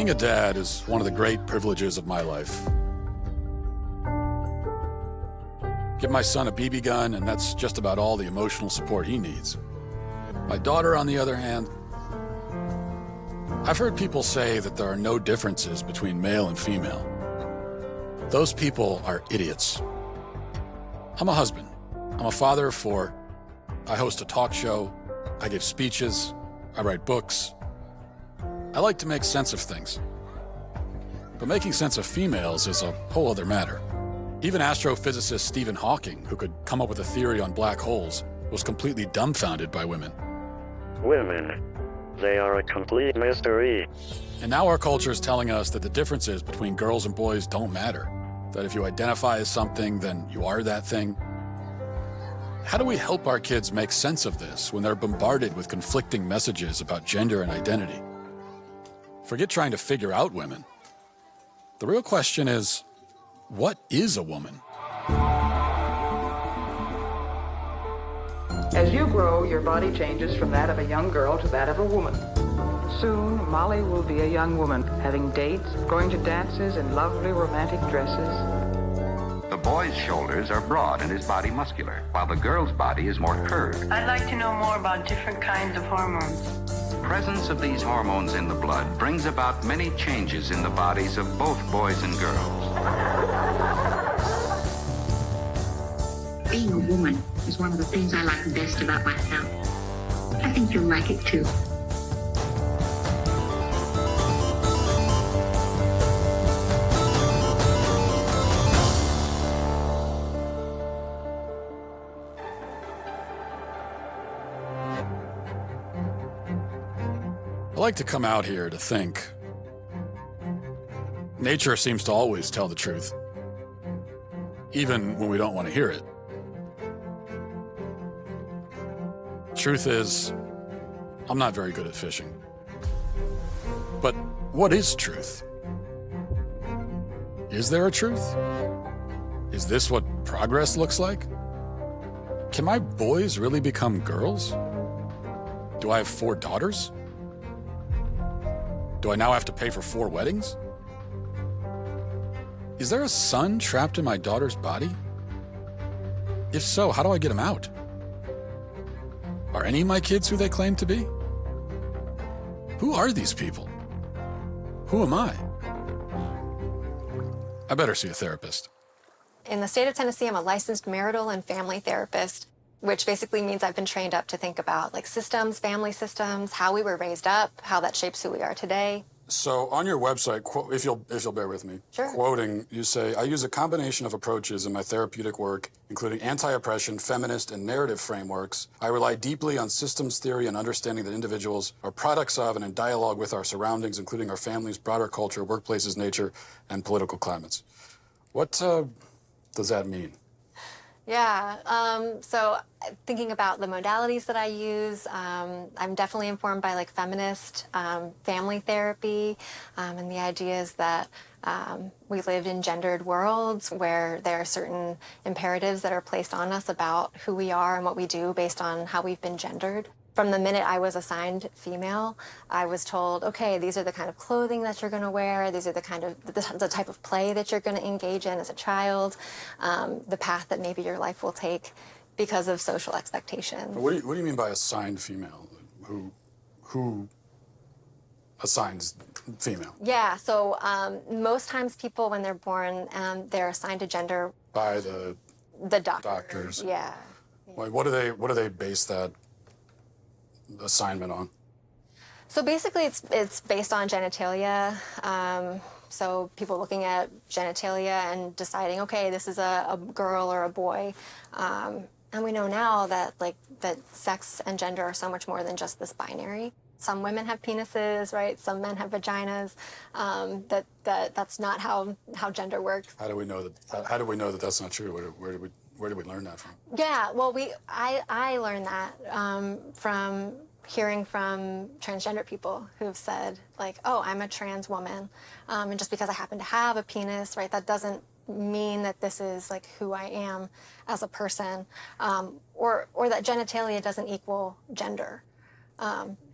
Being a dad is one of the great privileges of my life. Give my son a BB gun, and that's just about all the emotional support he needs. My daughter, on the other hand, I've heard people say that there are no differences between male and female. Those people are idiots. I'm a husband. I'm a father of 4. I host a talk show. I give speeches. I write books. I like to make sense of things. But making sense of females is a whole other matter. Even astrophysicist Stephen Hawking, who could come up with a theory on black holes, was completely dumbfounded by women. Women. They are a complete mystery. And now our culture is telling us that the differences between girls and boys don't matter. That if you identify as something, then you are that thing. How do we help our kids make sense of this when they're bombarded with conflicting messages about gender and identity? Forget trying to figure out women. The real question is, what is a woman? As you grow, your body changes from that of a young girl to that of a woman. Soon, Molly will be a young woman, having dates, going to dances in lovely romantic dresses. The boy's shoulders are broad and his body muscular, while the girl's body is more curved. I'd like to know more about different kinds of hormones. Presence of these hormones in the blood brings about many changes in the bodies of both boys and girls. Being a woman is one of the things I like best about myself. I think you'll like it too. I like to come out here to think. Nature seems to always tell the truth, even when we don't want to hear it. Truth is, I'm not very good at fishing. But what is truth? Is there a truth? Is this what progress looks like? Can my boys really become girls? Do I have 4 daughters? Do I now have to pay for 4 weddings? Is there a son trapped in my daughter's body? If so, how do I get him out? Are any of my kids who they claim to be? Who are these people? Who am I? I better see a therapist. In the state of Tennessee, I'm a licensed marital and family therapist, which basically means I've been trained up to think about like systems, family systems, how we were raised up, how that shapes who we are today. So on your website, if you'll bear with me, Sure. Quoting, you say, I use a combination of approaches in my therapeutic work, including anti-oppression, feminist, and narrative frameworks. I rely deeply on systems theory and understanding that individuals are products of and in dialogue with our surroundings, including our families, broader culture, workplaces, nature, and political climates. What does that mean? Yeah, so thinking about the modalities that I use, I'm definitely informed by like feminist family therapy, and the idea is that we live in gendered worlds where there are certain imperatives that are placed on us about who we are and what we do based on how we've been gendered. From the minute I was assigned female, I was told, okay, these are the kind of clothing that you're going to wear, these are the kind of the type of play that you're going to engage in as a child, the path that maybe your life will take because of social expectations. What do you mean by assigned female? Who assigns female? Yeah, so most times people, when they're born, they're assigned a gender By the doctors. Yeah. Like, what do they base that assignment on? So basically, it's based on genitalia. So people looking at genitalia and deciding, okay, this is a girl or a boy. And we know now that that sex and gender are so much more than just this binary. Some women have penises, right? Some men have vaginas. That's not how gender works. How do we know that? How do we know that that's not true? Where did we learn that from? Yeah, well, I learned that from hearing from transgender people who've said, like, oh, I'm a trans woman, and just because I happen to have a penis, right, that doesn't mean that this is like who I am as a person, or that genitalia doesn't equal gender.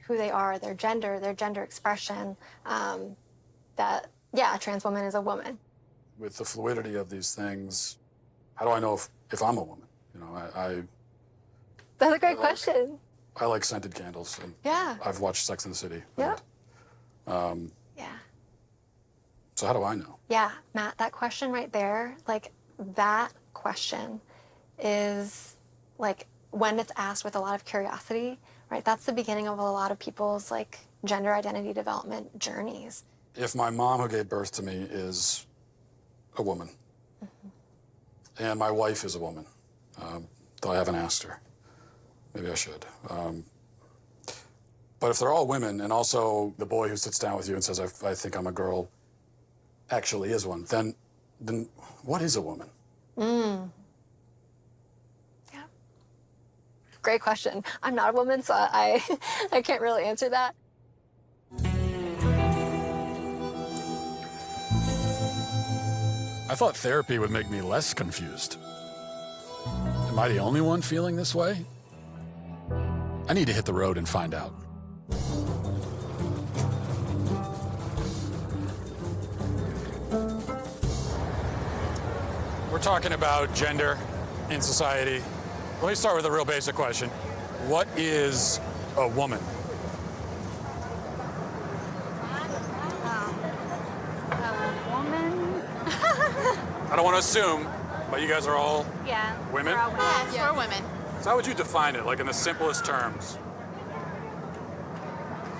Who they are, their gender expression, that, yeah, a trans woman is a woman. With the fluidity of these things, how do I know if I'm a woman? You know, That's a great question. I like scented candles. And Yeah. I've watched Sex and the City. Yeah. And, Yeah. so how do I know? Yeah, Matt, that question right there, like that question is like when it's asked with a lot of curiosity, right? That's the beginning of a lot of people's like gender identity development journeys. If my mom who gave birth to me is a woman, and my wife is a woman, though I haven't asked her, maybe I should. But if they're all women, and also the boy who sits down with you and says, I think I'm a girl, actually is one, then what is a woman? Yeah. Great question. I'm not a woman, so I can't really answer that. I thought therapy would make me less confused. Am I the only one feeling this way? I need to hit the road and find out. We're talking about gender in society. Let me start with a real basic question. What is a woman? I don't want to assume, but you guys are all women? Yes, we're women. So how would you define it, like in the simplest terms?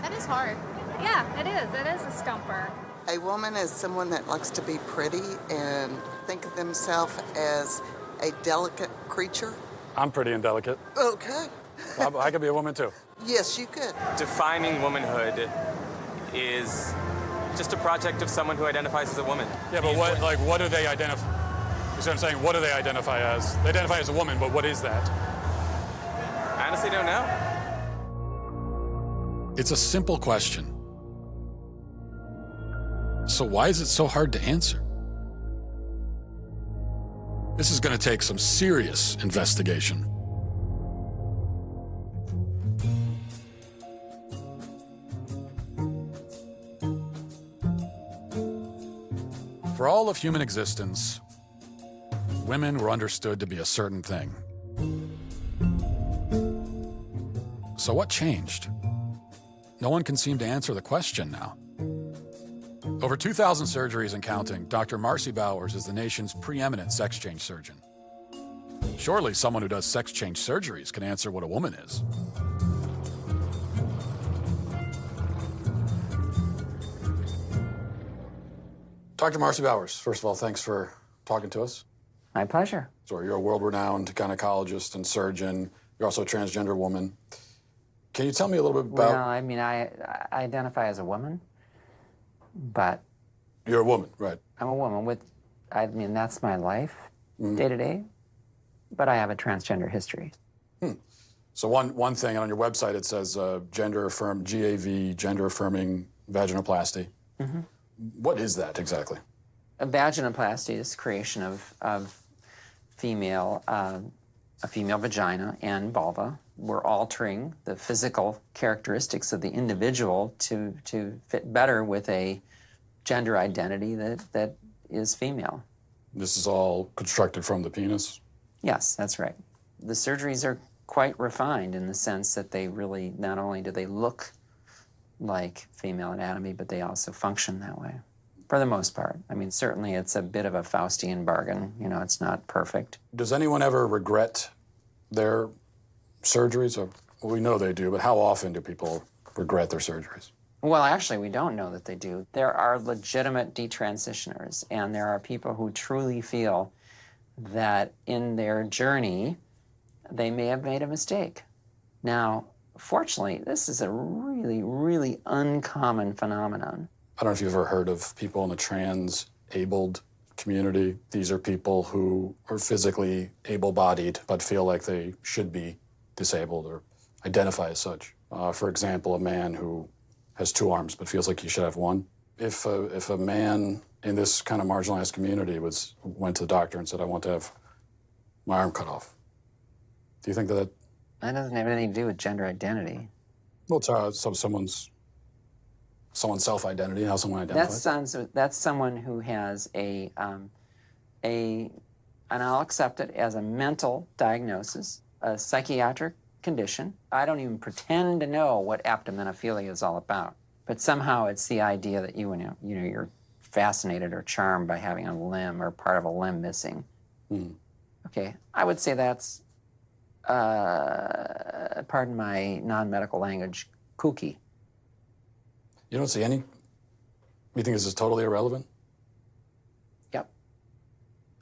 That is hard. Yeah, it is. It is a stumper. A woman is someone that likes to be pretty and think of themselves as a delicate creature. I'm pretty and delicate. Okay. I could be a woman too. Yes, you could. Defining womanhood is just a project of someone who identifies as a woman. Yeah, but what do they identify? You see what I'm saying? What do they identify as? They identify as a woman, but what is that? I honestly don't know. It's a simple question. So why is it so hard to answer? This is going to take some serious investigation. For all of human existence, women were understood to be a certain thing. So what changed? No one can seem to answer the question now. Over 2,000 surgeries and counting, Dr. Marcy Bowers is the nation's preeminent sex change surgeon. Surely someone who does sex change surgeries can answer what a woman is. Dr. Marcy Bowers, first of all, thanks for talking to us. My pleasure. So you're a world-renowned gynecologist and surgeon. You're also a transgender woman. Can you tell me a little bit about... Well, I mean, I identify as a woman, but... You're a woman, right. I'm a woman with... I mean, that's my life, day to day, but I have a transgender history. So one thing on your website, it says gender-affirmed, GAV, gender-affirming vaginoplasty. What is that exactly? A vaginoplasty is creation of female, a female vagina and vulva. We're altering the physical characteristics of the individual to fit better with a gender identity that is female. This is all constructed from the penis? Yes, that's right. The surgeries are quite refined in the sense that they really, not only do they look like female anatomy, but they also function that way, for the most part. I mean, certainly it's a bit of a Faustian bargain. You know, it's not perfect. Does anyone ever regret their surgeries? Well, we know they do, but how often do people regret their surgeries? Well, actually, we don't know that they do. There are legitimate detransitioners, and there are people who truly feel that in their journey, they may have made a mistake. Now, fortunately, this is a really, really uncommon phenomenon. I don't know if you've ever heard of people in the trans-abled community. These are people who are physically able-bodied but feel like they should be disabled or identify as such. For example, a man who has 2 arms but feels like he should have 1. If a man in this kind of marginalized community went to the doctor and said, I want to have my arm cut off, do you think that... That doesn't have anything to do with gender identity. Well, it's someone's someone's self-identity, how someone identifies? That's someone who has and I'll accept it as a mental diagnosis, a psychiatric condition. I don't even pretend to know what aptomenophilia is all about, but somehow it's the idea that you're fascinated or charmed by having a limb or part of a limb missing. Okay, I would say that's, pardon my non-medical language, kooky. You don't see any? You think this is totally irrelevant? Yep.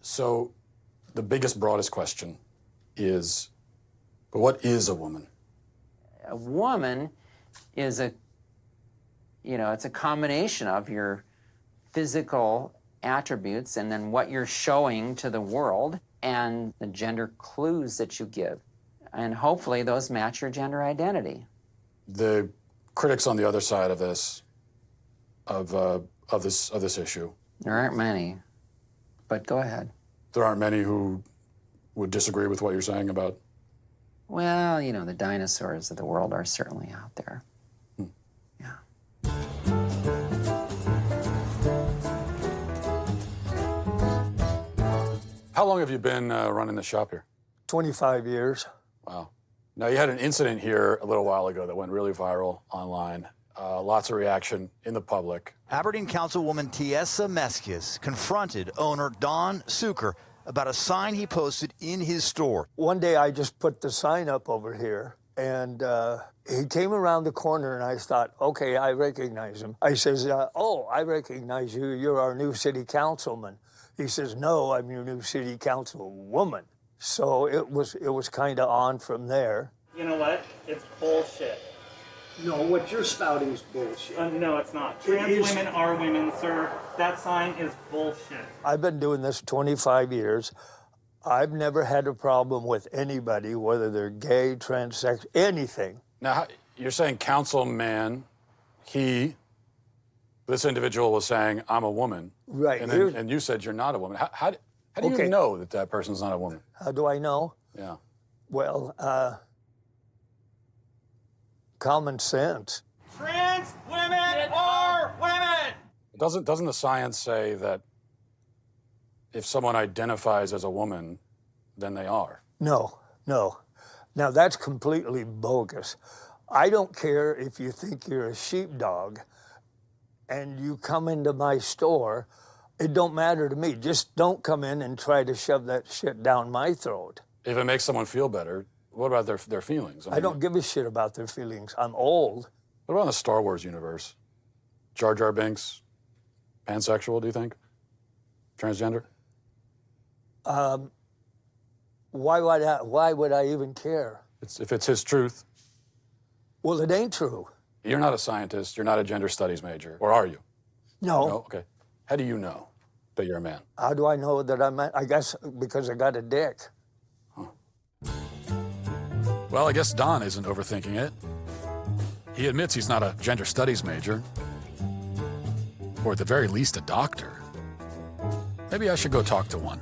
So the biggest, broadest question is, but what is a woman? A woman is it's a combination of your physical attributes and then what you're showing to the world and the gender clues that you give. And hopefully those match your gender identity. The critics on the other side of this, of this issue. There aren't many, but go ahead. There aren't many who would disagree with what you're saying about? Well, the dinosaurs of the world are certainly out there. Yeah. How long have you been running the shop here? 25 years. Wow. Now, you had an incident here a little while ago that went really viral online. Lots of reaction in the public. Aberdeen Councilwoman Tiesa Meskis confronted owner Don Suker about a sign he posted in his store. One day I just put the sign up over here, and he came around the corner, and I thought, okay, I recognize him. I says, oh, I recognize you. You're our new city councilman. He says, no, I'm your new city councilwoman. So it was kind of on from there. You know what? It's bullshit. No, what you're spouting is bullshit. No, it's not. Trans women are women, sir. That sign is bullshit. I've been doing this 25 years. I've never had a problem with anybody, whether they're gay, transsexual, anything. Now, you're saying councilman, this individual was saying, I'm a woman. Right. And you said you're not a woman. How do you know that person's not a woman? How do I know? Yeah. Well, common sense. Trans women are women! Doesn't the science say that if someone identifies as a woman, then they are? No. Now, that's completely bogus. I don't care if you think you're a sheepdog and you come into my store. It don't matter to me. Just don't come in and try to shove that shit down my throat. If it makes someone feel better, what about their feelings? I don't give a shit about their feelings. I'm old. What about the Star Wars universe? Jar Jar Binks, pansexual, do you think? Transgender? Why would I even care? If it's his truth. Well, it ain't true. You're not a scientist. You're not a gender studies major. Or are you? No. No? Okay. How do you know that you're a man? How do I know that I'm a man? I guess because I got a dick. Huh. Well, I guess Don isn't overthinking it. He admits he's not a gender studies major. Or at the very least, a doctor. Maybe I should go talk to one.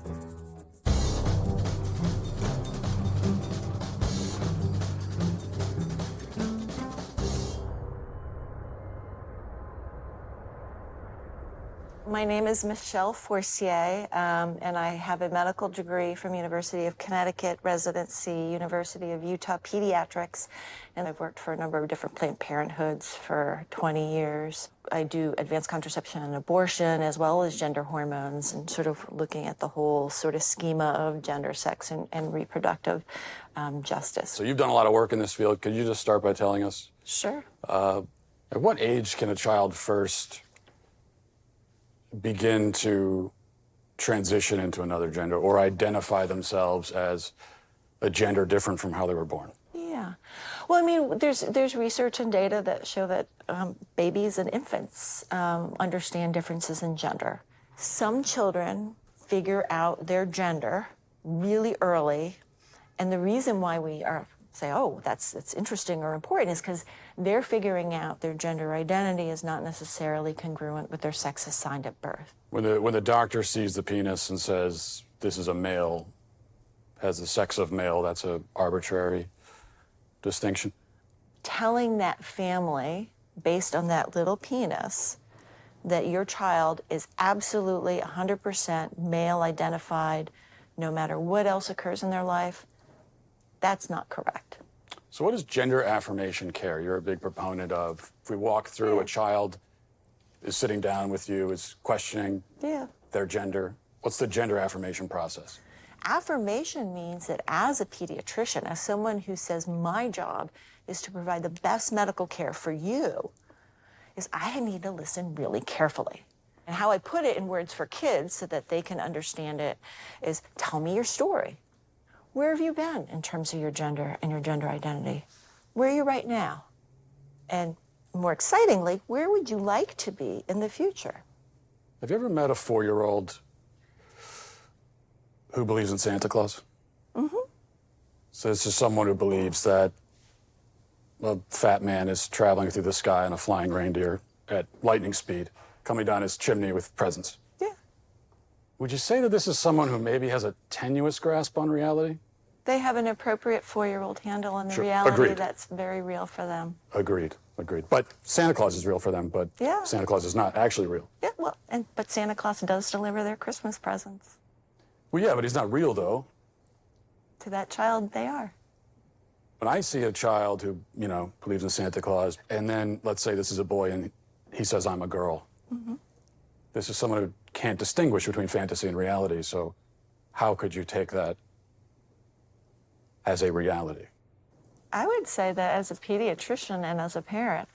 My name is Michelle Forcier, and I have a medical degree from University of Connecticut, residency, University of Utah Pediatrics, and I've worked for a number of different Planned Parenthoods for 20 years. I do advanced contraception and abortion, as well as gender hormones, and sort of looking at the whole sort of schema of gender, sex, and reproductive justice. So you've done a lot of work in this field. Could you just start by telling us? Sure. At what age can a child first begin to transition into another gender or identify themselves as a gender different from how they were born? Yeah. Well, I mean, there's research and data that show that babies and infants understand differences in gender. Some children figure out their gender really early, and the reason why we say, oh, that's interesting or important is because they're figuring out their gender identity is not necessarily congruent with their sex assigned at birth. When the doctor sees the penis and says, this is a male, has the sex of male, that's an arbitrary distinction? Telling that family based on that little penis, that your child is absolutely 100% male identified, no matter what else occurs in their life, that's not correct. So what is gender affirmation care you're a big proponent of? If we walk through, a child is sitting down with you, is questioning their gender. What's the gender affirmation process? Affirmation means that as a pediatrician, as someone who says my job is to provide the best medical care for you, is I need to listen really carefully. And how I put it in words for kids so that they can understand it is, tell me your story. Where have you been in terms of your gender and your gender identity? Where are you right now? And more excitingly, where would you like to be in the future? Have you ever met a 4-year-old who believes in Santa Claus? Mm-hmm. So this is someone who believes that a fat man is traveling through the sky on a flying reindeer at lightning speed, coming down his chimney with presents. Yeah. Would you say that this is someone who maybe has a tenuous grasp on reality? They have an appropriate 4-year-old handle on the Sure. reality Agreed. that's very real for them. Agreed. But Santa Claus is real for them, but Santa Claus is not actually real. Yeah, well, but Santa Claus does deliver their Christmas presents. Well, yeah, but he's not real, though. To that child, they are. When I see a child who, believes in Santa Claus, and then let's say this is a boy and he says, I'm a girl. Mm-hmm. This is someone who can't distinguish between fantasy and reality, so how could you take that as a reality? I would say that as a pediatrician and as a parent,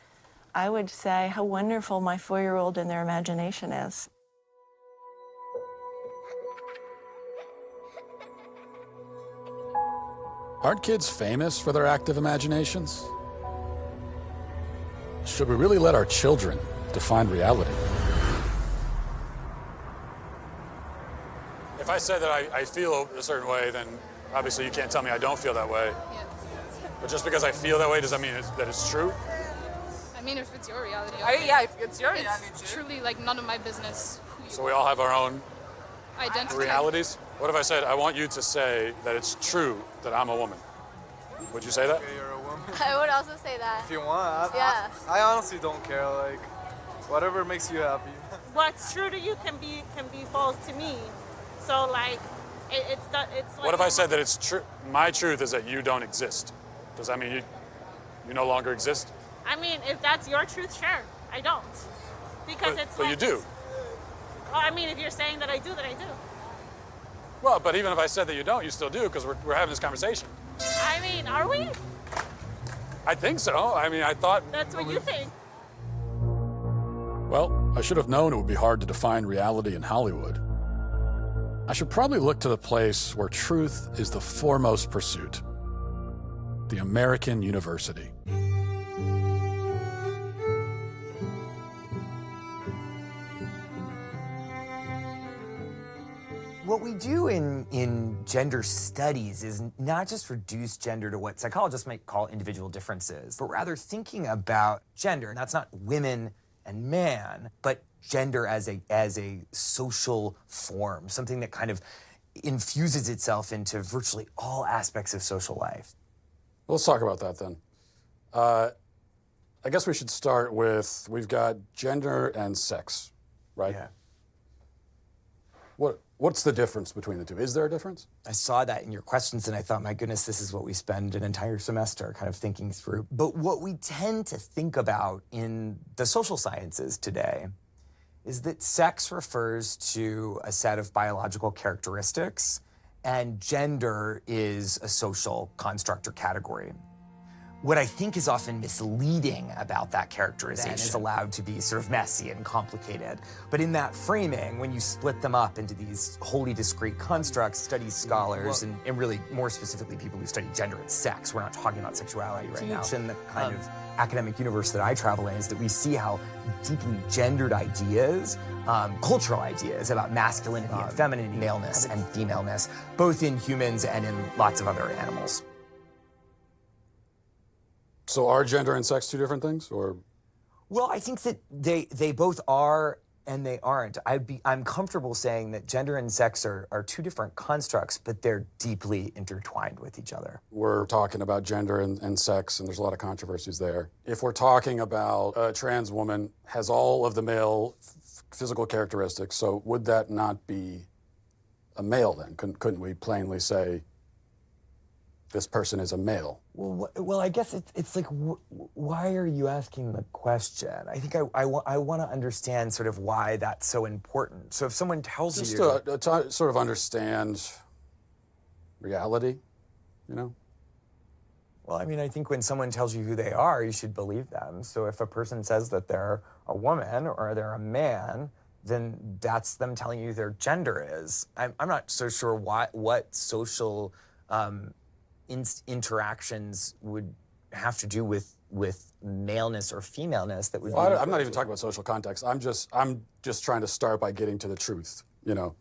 I would say how wonderful my 4-year-old and their imagination is. Aren't kids famous for their active imaginations? Should we really let our children define reality? If I say that I feel a certain way, then obviously you can't tell me I don't feel that way. Yeah. But just because I feel that way, does that mean that it's true? I mean, if it's your reality. Yeah, if it's your reality. It's truly like none of my business who you So we all have our own identity. realities? What if I said, I want you to say that it's true that I'm a woman? Would you say that? Okay, you're a woman. I would also say that. If you want. Yeah. I honestly don't care. Like, whatever makes you happy. What's true to you can be false to me. So like, it's like. What if I said that it's true? My truth is that you don't exist. Does that mean you no longer exist? I mean, if that's your truth, sure. I don't, because But you do. Well, I mean, if you're saying that I do, then I do. Well, but even if I said that you don't, you still do, because we're having this conversation. I mean, are we? I think so. I mean, I thought... That's what you think. Well, I should have known it would be hard to define reality in Hollywood. I should probably look to the place where truth is the foremost pursuit. The American University. What we do in gender studies is not just reduce gender to what psychologists might call individual differences, but rather thinking about gender. And that's not women and man, but gender as a social form, something that kind of infuses itself into virtually all aspects of social life. Let's talk about that then. I guess we should start with, we've got gender and sex, right? Yeah. What's the difference between the two? Is there a difference? I saw that in your questions and I thought, my goodness, this is what we spend an entire semester kind of thinking through. But what we tend to think about in the social sciences today is that sex refers to a set of biological characteristics and gender is a social construct or category. What I think is often misleading about that characterization is allowed to be sort of messy and complicated. But in that framing, when you split them up into these wholly discrete constructs, studies scholars, and really more specifically people who study gender and sex, we're not talking about sexuality right now. In the kind of academic universe that I travel in is that we see how deeply gendered ideas, cultural ideas about masculinity and femininity, maleness and femaleness, both in humans and in lots of other animals. So are gender and sex two different things, or? Well, I think that they both are And they aren't. I'm comfortable saying that gender and sex are two different constructs, but they're deeply intertwined with each other. We're talking about gender and sex, and there's a lot of controversies there. If we're talking about a trans woman has all of the male physical characteristics, so would that not be a male then? Couldn't we plainly say this person is a male? Well, I guess it's like, why are you asking the question? I think I want to understand sort of why that's so important. So if someone tells Just you... to sort of understand reality, you know? Well, I mean, I think when someone tells you who they are, you should believe them. So if a person says that they're a woman or they're a man, then that's them telling you their gender is. I'm not so sure what social interactions would have to do with maleness or femaleness that would be... I'm not even talking about social context. I'm just trying to start by getting to the truth, you know?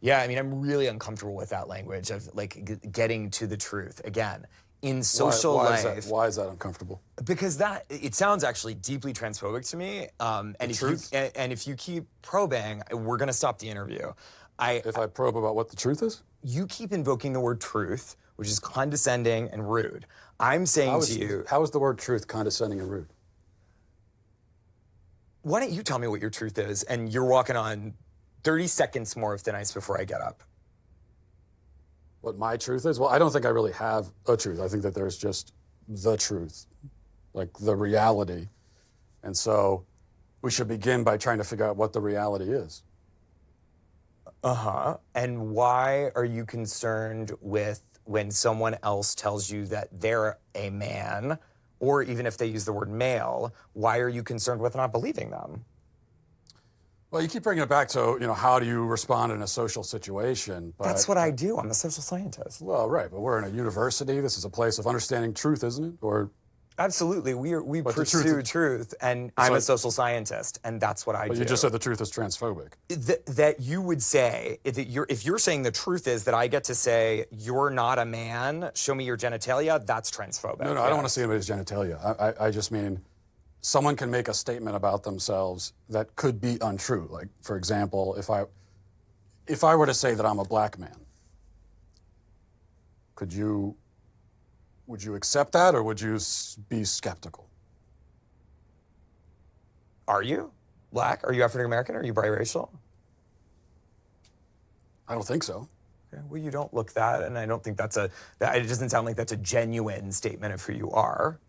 Yeah, I mean, I'm really uncomfortable with that language of like getting to the truth. Again, in social life... Why is that uncomfortable? Because it sounds actually deeply transphobic to me. And if you keep probing, we're gonna stop the interview. If I probe about what the truth is? You keep invoking the word truth, which is condescending and rude. I'm saying to you... How is the word truth condescending and rude? Why don't you tell me what your truth is, and you're walking on 30 seconds more of thin ice before I get up. What my truth is? Well, I don't think I really have a truth. I think that there's just the truth, like the reality. And so we should begin by trying to figure out what the reality is. Uh-huh. And why are you concerned with when someone else tells you that they're a man, or even if they use the word male, why are you concerned with not believing them? Well, you keep bringing it back to, how do you respond in a social situation? But, that's what I do. I'm a social scientist. Well, right, but we're in a university. This is a place of understanding truth, isn't it? Or absolutely. We pursue truth, and I'm a social scientist, and that's what I do. But you just said the truth is transphobic. That you would say, if you're saying the truth is that I get to say, you're not a man, show me your genitalia, that's transphobic. No, I don't want to see anybody's genitalia. I just mean someone can make a statement about themselves that could be untrue. Like, for example, if I were to say that I'm a black man, would you accept that, or would you be skeptical? Are you black? Are you African American? Are you biracial? I don't think so. Okay. Well, you don't look that, and I don't think it doesn't sound like that's a genuine statement of who you are.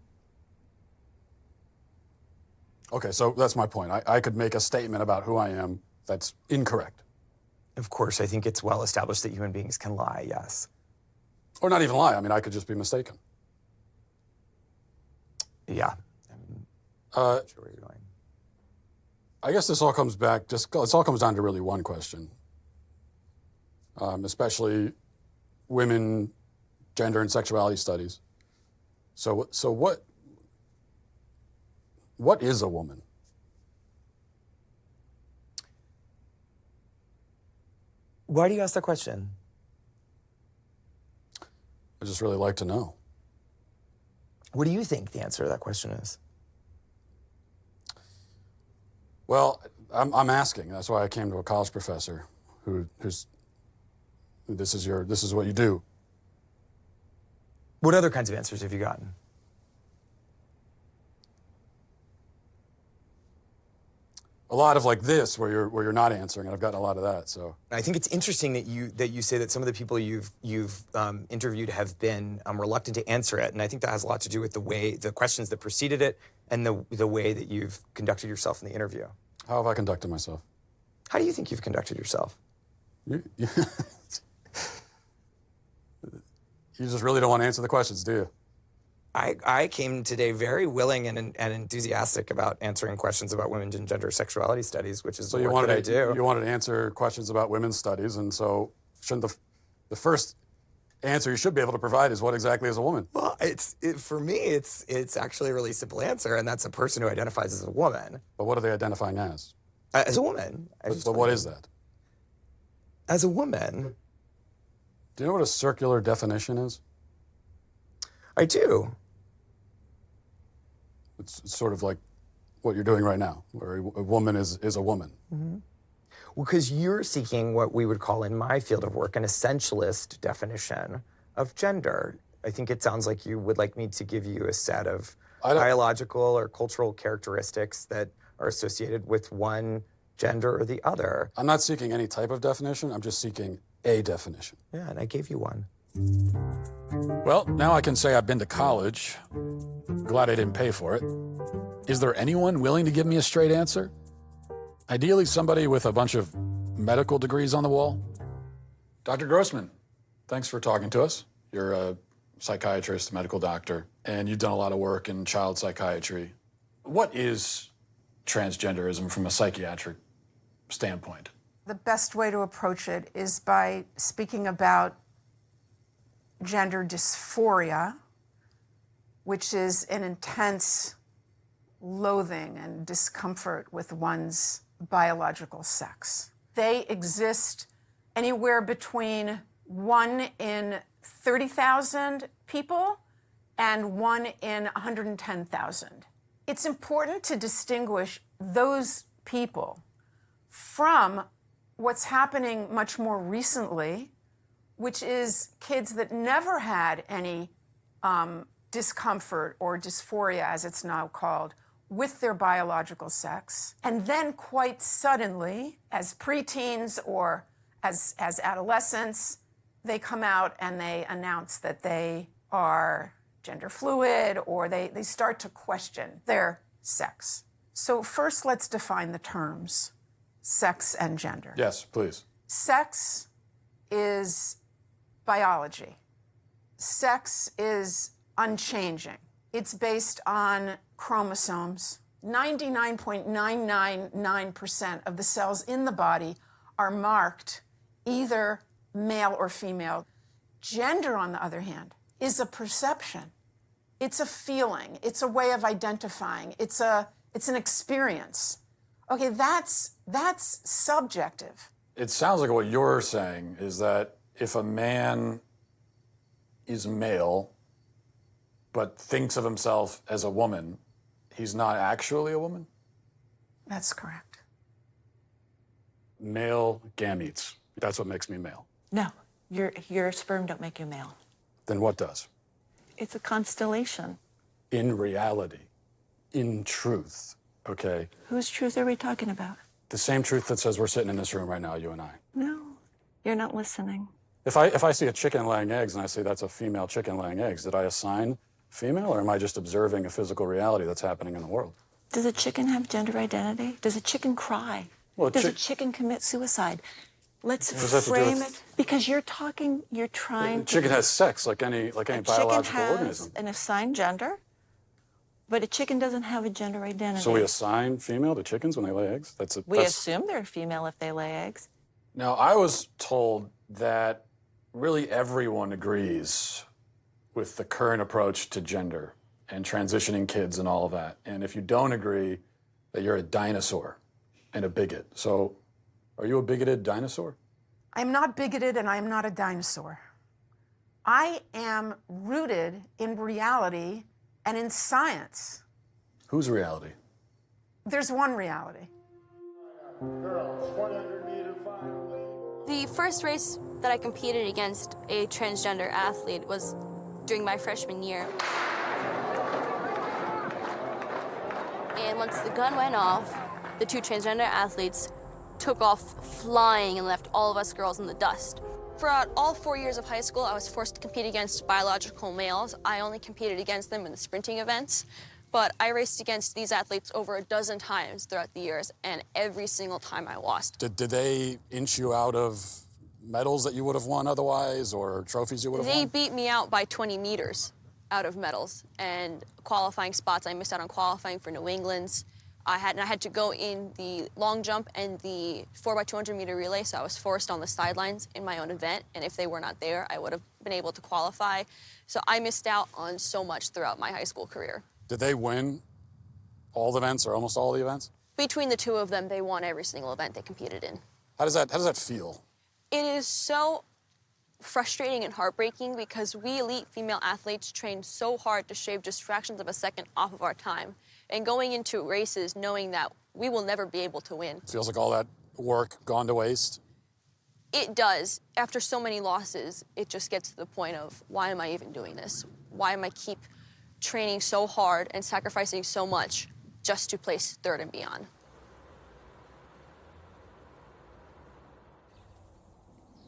Okay, so that's my point. I could make a statement about who I am that's incorrect. Of course, I think it's well established that human beings can lie, yes. Or not even lie. I mean, I could just be mistaken. Yeah. I'm not sure where you're going. I guess this all comes back, it all comes down to really one question. Especially women, gender and sexuality studies. So what is a woman? Why do you ask that question? I just really like to know. What do you think the answer to that question is? Well, I'm asking. That's why I came to a college professor this is what you do. What other kinds of answers have you gotten? A lot of like this, where you're not answering, and I've gotten a lot of that. So I think it's interesting that you say that some of the people you've interviewed have been reluctant to answer it, and I think that has a lot to do with the questions that preceded it, and the way that you've conducted yourself in the interview. How have I conducted myself? How do you think you've conducted yourself? You just really don't want to answer the questions, do you? I came today very willing and enthusiastic about answering questions about women's and gender sexuality studies, which is the work that I do. You wanted to answer questions about women's studies, and so shouldn't the first answer you should be able to provide is what exactly is a woman? Well, for me, it's actually a really simple answer, and that's a person who identifies as a woman. But what are they identifying as? As a woman. But what is that? As a woman. Do you know what a circular definition is? I do. It's sort of like what you're doing right now, where a woman is a woman. Mm-hmm. Well, because you're seeking what we would call in my field of work an essentialist definition of gender. I think it sounds like you would like me to give you a set of biological or cultural characteristics that are associated with one gender or the other. I'm not seeking any type of definition. I'm just seeking a definition. Yeah, and I gave you one. Well, now I can say I've been to college. Glad I didn't pay for it. Is there anyone willing to give me a straight answer? Ideally, somebody with a bunch of medical degrees on the wall. Dr. Grossman, thanks for talking to us. You're a psychiatrist, medical doctor, and you've done a lot of work in child psychiatry. What is transgenderism from a psychiatric standpoint? The best way to approach it is by speaking about gender dysphoria, which is an intense loathing and discomfort with one's biological sex. They exist anywhere between 1 in 30,000 people and 1 in 110,000. It's important to distinguish those people from what's happening much more recently, which is kids that never had any discomfort or dysphoria, as it's now called, with their biological sex. And then quite suddenly, as preteens or as adolescents, they come out and they announce that they are gender fluid, or they start to question their sex. So first, let's define the terms, sex and gender. Yes, please. Sex is biology. Sex is unchanging. It's based on chromosomes. 99.999% of the cells in the body are marked either male or female. Gender, on the other hand, is a perception. It's a feeling. It's a way of identifying. It's an experience. Okay, that's subjective. It sounds like what you're saying is that if a man is male but thinks of himself as a woman, he's not actually a woman? That's correct. Male gametes. That's what makes me male. No, your sperm don't make you male. Then what does? It's a constellation. In reality, in truth, okay? Whose truth are we talking about? The same truth that says we're sitting in this room right now, you and I. No, you're not listening. If I see a chicken laying eggs and I say that's a female chicken laying eggs, did I assign female, or am I just observing a physical reality that's happening in the world? Does a chicken have gender identity? Does a chicken cry? Well, Does a chicken commit suicide? Let's What does that have to do frame with- it, because you're trying A chicken has sex like any biological chicken has organism. an assigned gender, but a chicken doesn't have a gender identity. So we assign female to chickens when they lay eggs? We assume they're female if they lay eggs. Now, I was told that really everyone agrees with the current approach to gender and transitioning kids and all of that. And if you don't agree, that you're a dinosaur and a bigot. So are you a bigoted dinosaur? I'm not bigoted and I am not a dinosaur. I am rooted in reality and in science. Whose reality? There's one reality. The first race that I competed against a transgender athlete was during my freshman year. And once the gun went off, the two transgender athletes took off flying and left all of us girls in the dust. Throughout all 4 years of high school, I was forced to compete against biological males. I only competed against them in the sprinting events, but I raced against these athletes over a dozen times throughout the years, and every single time I lost. Did they inch you out of medals that you would have won otherwise, or trophies you would have They won? beat me out by 20 meters out of medals, and qualifying spots, I missed out on qualifying for New England's. I had to go in the long jump and the 4x200 meter relay, so I was forced on the sidelines in my own event, and if they were not there, I would have been able to qualify. So I missed out on so much throughout my high school career. Did they win all the events or almost all the events? Between the two of them, they won every single event they competed in. How does that feel? It is so frustrating and heartbreaking because we elite female athletes train so hard to shave just fractions of a second off of our time. and going into races knowing that we will never be able to win. Feels like all that work gone to waste. It does. After so many losses, it just gets to the point of, why am I even doing this? Why am I keep training so hard and sacrificing so much just to place third and beyond?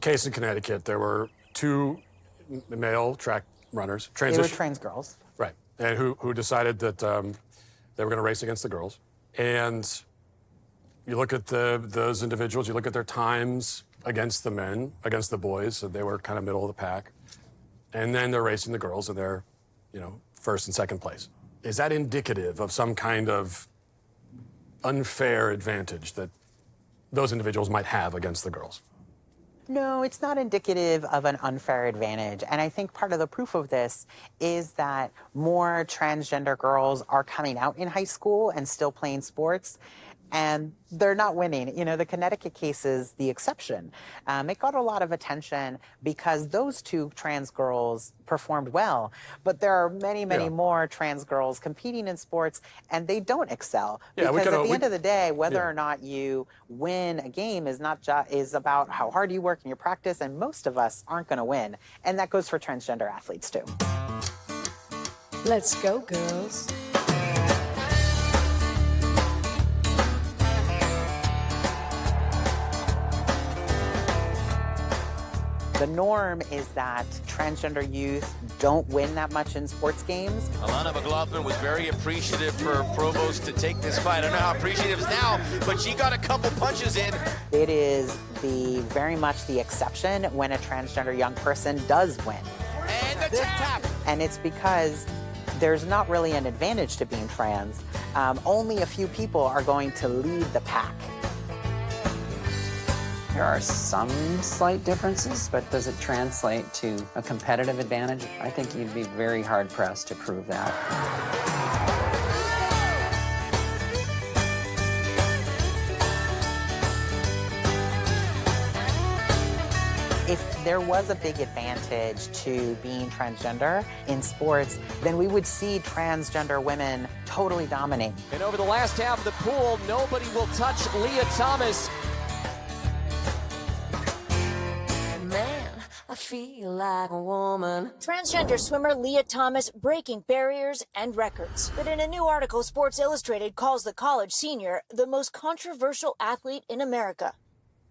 Case in Connecticut, there were 2 male track runners. They were trans girls. Right, and who decided that they were going to race against the girls. And you look at those individuals, you look at their times against the men, against the boys, so they were kind of middle of the pack. And then they're racing the girls, and they're, first and second place. Is that indicative of some kind of unfair advantage that those individuals might have against the girls? No, it's not indicative of an unfair advantage. And I think part of the proof of this is that more transgender girls are coming out in high school and still playing sports. And they're not winning. The Connecticut case is the exception. It got a lot of attention because those 2 trans girls performed well. But there are many, many more trans girls competing in sports, and they don't excel. Because at the end of the day, whether or not you win a game is about how hard you work in your practice, and most of us aren't going to win. And that goes for transgender athletes, too. Let's go, girls. The norm is that transgender youth don't win that much in sports games. Alana McLaughlin was very appreciative for Provost to take this fight. I don't know how appreciative is now, but she got a couple punches in. It is very much the exception when a transgender young person does win. And the tap! And it's because there's not really an advantage to being trans. Only a few people are going to lead the pack. There are some slight differences, but does it translate to a competitive advantage? I think you'd be very hard-pressed to prove that. If there was a big advantage to being transgender in sports, then we would see transgender women totally dominate. And over the last half of the pool, nobody will touch Leah Thomas. I feel like a woman. Transgender swimmer Leah Thomas breaking barriers and records. But in a new article, Sports Illustrated calls the college senior the most controversial athlete in America.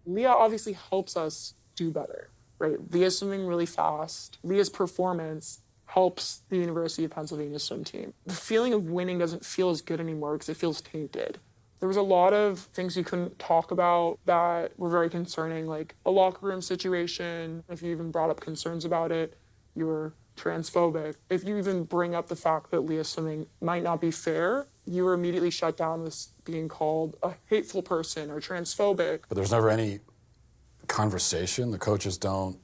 Leah obviously helps us do better, right? Leah's swimming really fast. Leah's performance helps the University of Pennsylvania swim team. The feeling of winning doesn't feel as good anymore because it feels tainted. There was a lot of things you couldn't talk about that were very concerning, like a locker room situation. If you even brought up concerns about it, you were transphobic. If you even bring up the fact that Leah swimming might not be fair, you were immediately shut down as being called a hateful person or transphobic. But there's never any conversation. The coaches don't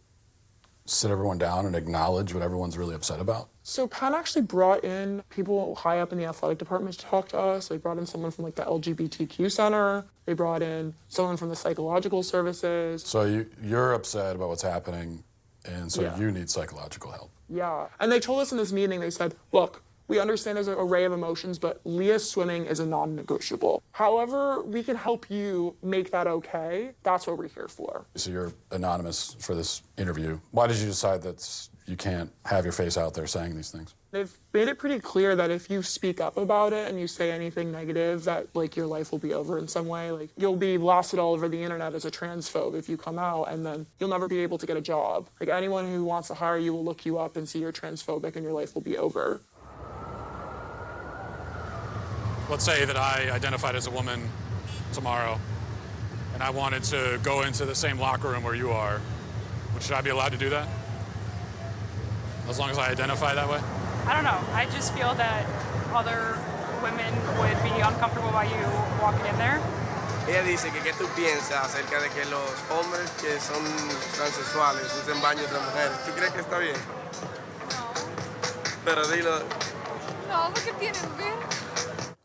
sit everyone down and acknowledge what everyone's really upset about. So Penn actually brought in people high up in the athletic department to talk to us. They brought in someone from the LGBTQ center. They brought in someone from the psychological services. So you're upset about what's happening, and so you need psychological help. Yeah. And they told us in this meeting, they said, look, we understand there's an array of emotions, but Leah's swimming is a non-negotiable. However, we can help you make that okay. That's what we're here for. So you're anonymous for this interview. Why did you decide that you can't have your face out there saying these things? They've made it pretty clear that if you speak up about it and you say anything negative, that your life will be over in some way. You'll be blasted all over the internet as a transphobe if you come out, and then you'll never be able to get a job. Anyone who wants to hire you will look you up and see you're transphobic and your life will be over. Let's say that I identified as a woman tomorrow, and I wanted to go into the same locker room where you are. Should I be allowed to do that? As long as I identify that way? I don't know. I just feel that other women would be uncomfortable by you walking in there. Ella dice que qué tú piensas acerca de que los hombres que son transexuales usen baños de mujeres. ¿Tú crees que está bien? No. Pero dilo. No, porque tienen que ver.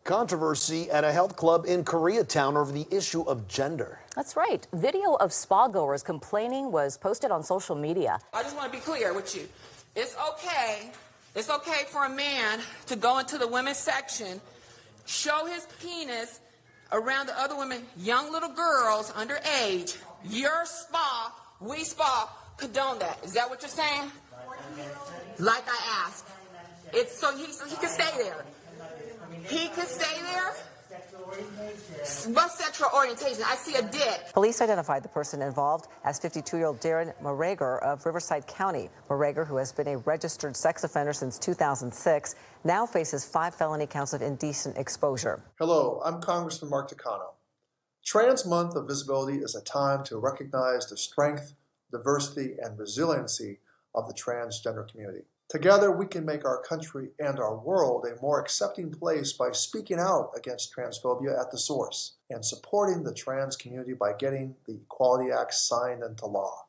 Controversy at a health club in Koreatown over the issue of gender. That's right. Video of spa goers complaining was posted on social media. I just want to be clear with you. It's okay for a man to go into the women's section show his penis around the other women, young little girls underage, your spa, we spa, condone that. Is that what you're saying? Like I asked. It's so he can stay there. He can stay there. What sexual orientation? I see a dick. Police identified the person involved as 52-year-old Darren Morager of Riverside County. Morager, who has been a registered sex offender since 2006, now faces 5 felony counts of indecent exposure. Hello, I'm Congressman Mark Takano. Trans Month of Visibility is a time to recognize the strength, diversity, and resiliency of the transgender community. Together, we can make our country and our world a more accepting place by speaking out against transphobia at the source and supporting the trans community by getting the Equality Act signed into law.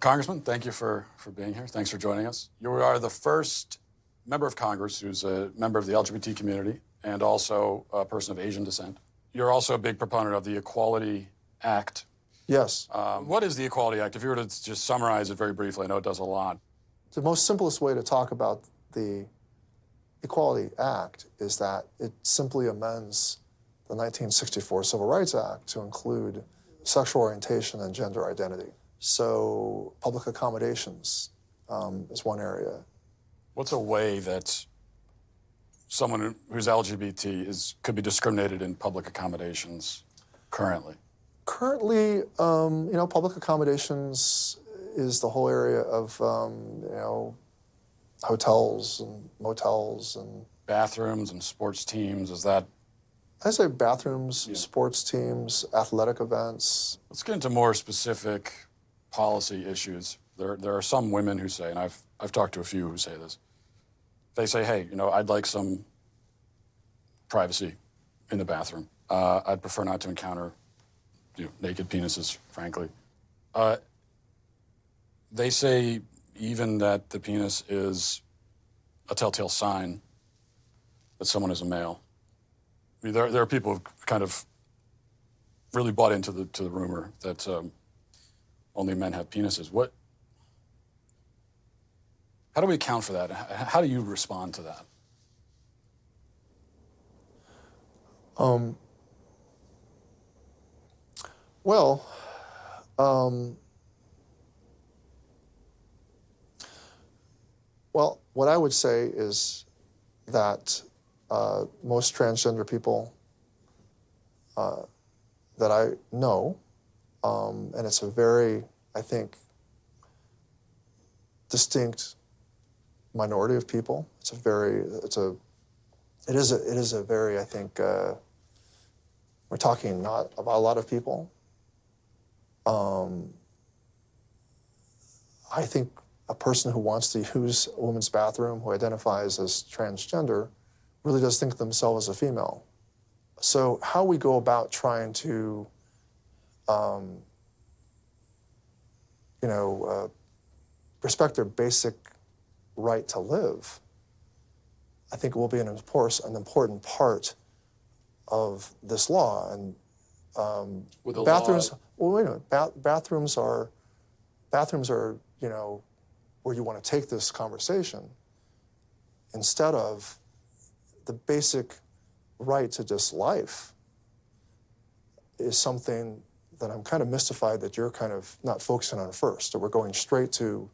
Congressman, thank you for being here. Thanks for joining us. You are the first member of Congress who's a member of the LGBT community and also a person of Asian descent. You're also a big proponent of the Equality Act. Yes. What is the Equality Act? If you were to just summarize it very briefly, I know it does a lot. The most simplest way to talk about the Equality Act is that it simply amends the 1964 Civil Rights Act to include sexual orientation and gender identity. So public accommodations is one area. What's a way that someone who's LGBT could be discriminated in public accommodations currently? Currently, public accommodations is the whole area of, hotels and motels and... Bathrooms and sports teams, is that... I say bathrooms, sports teams, athletic events. Let's get into more specific policy issues. There are some women who say, and I've talked to a few who say this, they say, hey, I'd like some privacy in the bathroom. I'd prefer not to encounter naked penises, frankly. They say even that the penis is a telltale sign that someone is a male. I mean, there are people who've kind of really bought into the rumor that only men have penises. How do we account for that? How do you respond to that? Well, what I would say is that most transgender people that I know, and it's a very, I think, distinct minority of people. It is a very, I think, we're talking not about a lot of people. I think a person who wants to use a woman's bathroom, who identifies as transgender, really does think of themselves as a female. So how we go about trying to, respect their basic right to live, I think will be an important part of this law. And bathrooms. Well, wait a minute. Bathrooms are, where you want to take this conversation instead of the basic right to just life is something that I'm kind of mystified that you're kind of not focusing on first, that we're going straight to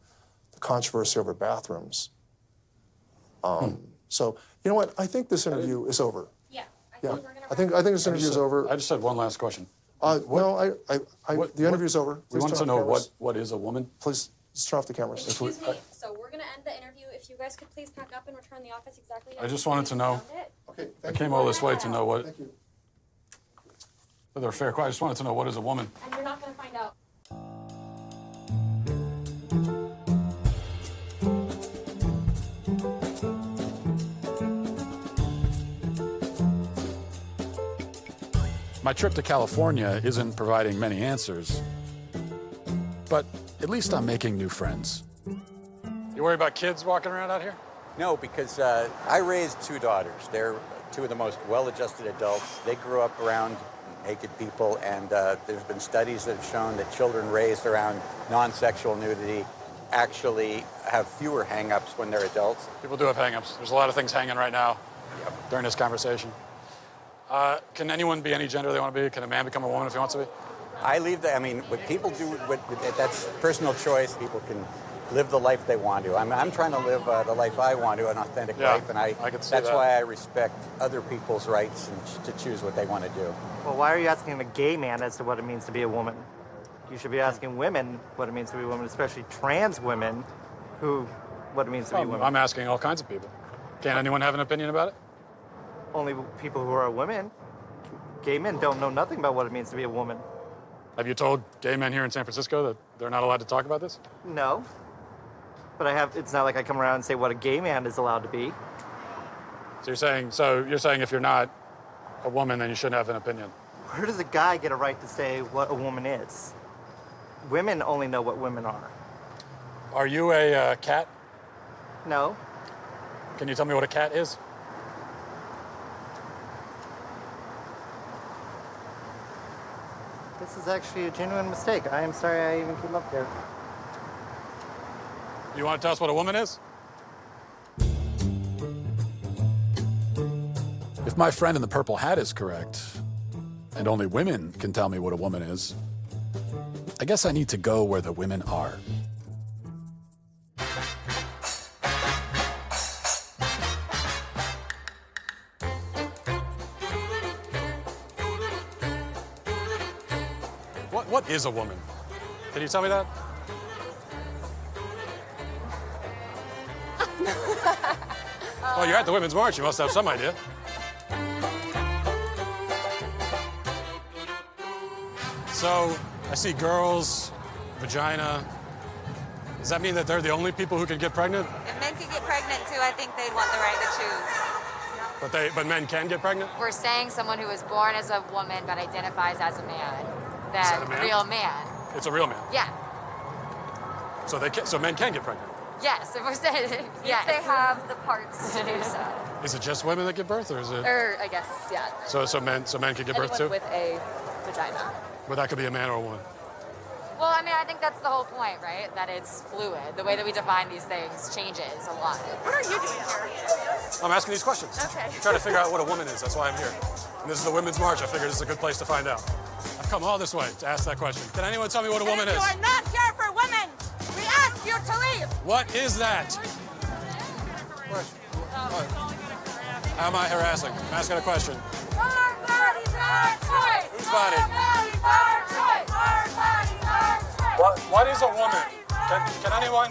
the controversy over bathrooms. So, you know what? I think this interview is over. Yeah. I think this interview is over. I just had one last question. The interview's over. We want to know what is a woman? Please turn off the cameras. Excuse me. So we're going to end the interview. If you guys could please pack up and return the office exactly. I just wanted to know. Okay. I came all this way to know what. Thank you. They're fair. I just wanted to know what is a woman. And you're not going to find out. My trip to California isn't providing many answers, but at least I'm making new friends. You worry about kids walking around out here? No, because I raised 2 daughters. They're 2 of the most well-adjusted adults. They grew up around naked people, and there's been studies that have shown that children raised around non-sexual nudity actually have fewer hang-ups when they're adults. People do have hang-ups. There's a lot of things hanging right now. during this conversation. Can anyone be any gender they want to be? Can a man become a woman if he wants to be? I leave that. I mean, what people do, that's personal choice. People can live the life they want to. I'm trying to live the life I want to, an authentic life, and I can see that's that. why I respect other people's rights and to choose what they want to do. Well, why are you asking a gay man as to what it means to be a woman? You should be asking women what it means to be a woman, especially trans women, what it means to be a woman. I'm asking all kinds of people. Can anyone have an opinion about it? Only people who are women. Gay men don't know nothing about what it means to be a woman. Have you told gay men here in San Francisco that they're not allowed to talk about this? No. But it's not like I come around and say what a gay man is allowed to be. So you're saying if you're not a woman, then you shouldn't have an opinion? Where does a guy get a right to say what a woman is? Women only know what women are. Are you a cat? No. Can you tell me what a cat is? This is actually a genuine mistake. I am sorry I even came up there. You want to tell us what a woman is? If my friend in the purple hat is correct, and only women can tell me what a woman is, I guess I need to go where the women are. What is a woman? Can you tell me that? Well, you're at the Women's March. You must have some idea. So, I see girls, vagina. Does that mean that they're the only people who can get pregnant? If men could get pregnant too, I think they'd want the right to choose. But men can get pregnant? We're saying someone who was born as a woman but identifies as a man. Is that a man? Real man. It's a real man. Yeah. So men can get pregnant. Yes, if we're saying yes. If they have the parts to do so. Is it just women that give birth, or is it? Or I guess, yeah. So men can give birth too? Anyone with a vagina. But that could be a man or a woman. Well, I mean, I think that's the whole point, right? That it's fluid. The way that we define these things changes a lot. What are you doing here? I'm asking these questions. Okay. I'm trying to figure out what a woman is. That's why I'm here. And this is the Women's March. I figured this is a good place to find out. I've come all this way to ask that question. Can anyone tell me what a woman is? You are not here for women. We ask you to leave. What is that? How am I harassing? I'm asking a question. Our bodies, our choice. Whose body? Our bodies, our choice. Our bodies, our choice. What is a woman? Can anyone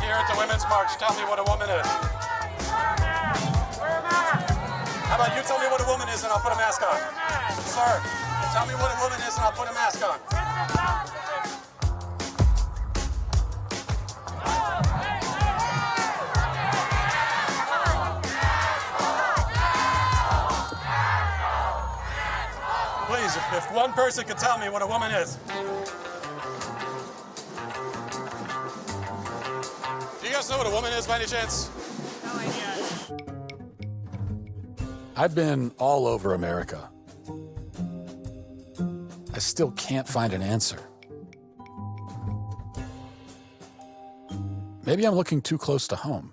here at the Women's March tell me what a woman is? How about you tell me what a woman is and I'll put a mask on? Sir, tell me what a woman is and I'll put a mask on. Please, if one person could tell me what a woman is. Do you guys know what a woman is by any chance? No idea. I've been all over America. I still can't find an answer. Maybe I'm looking too close to home.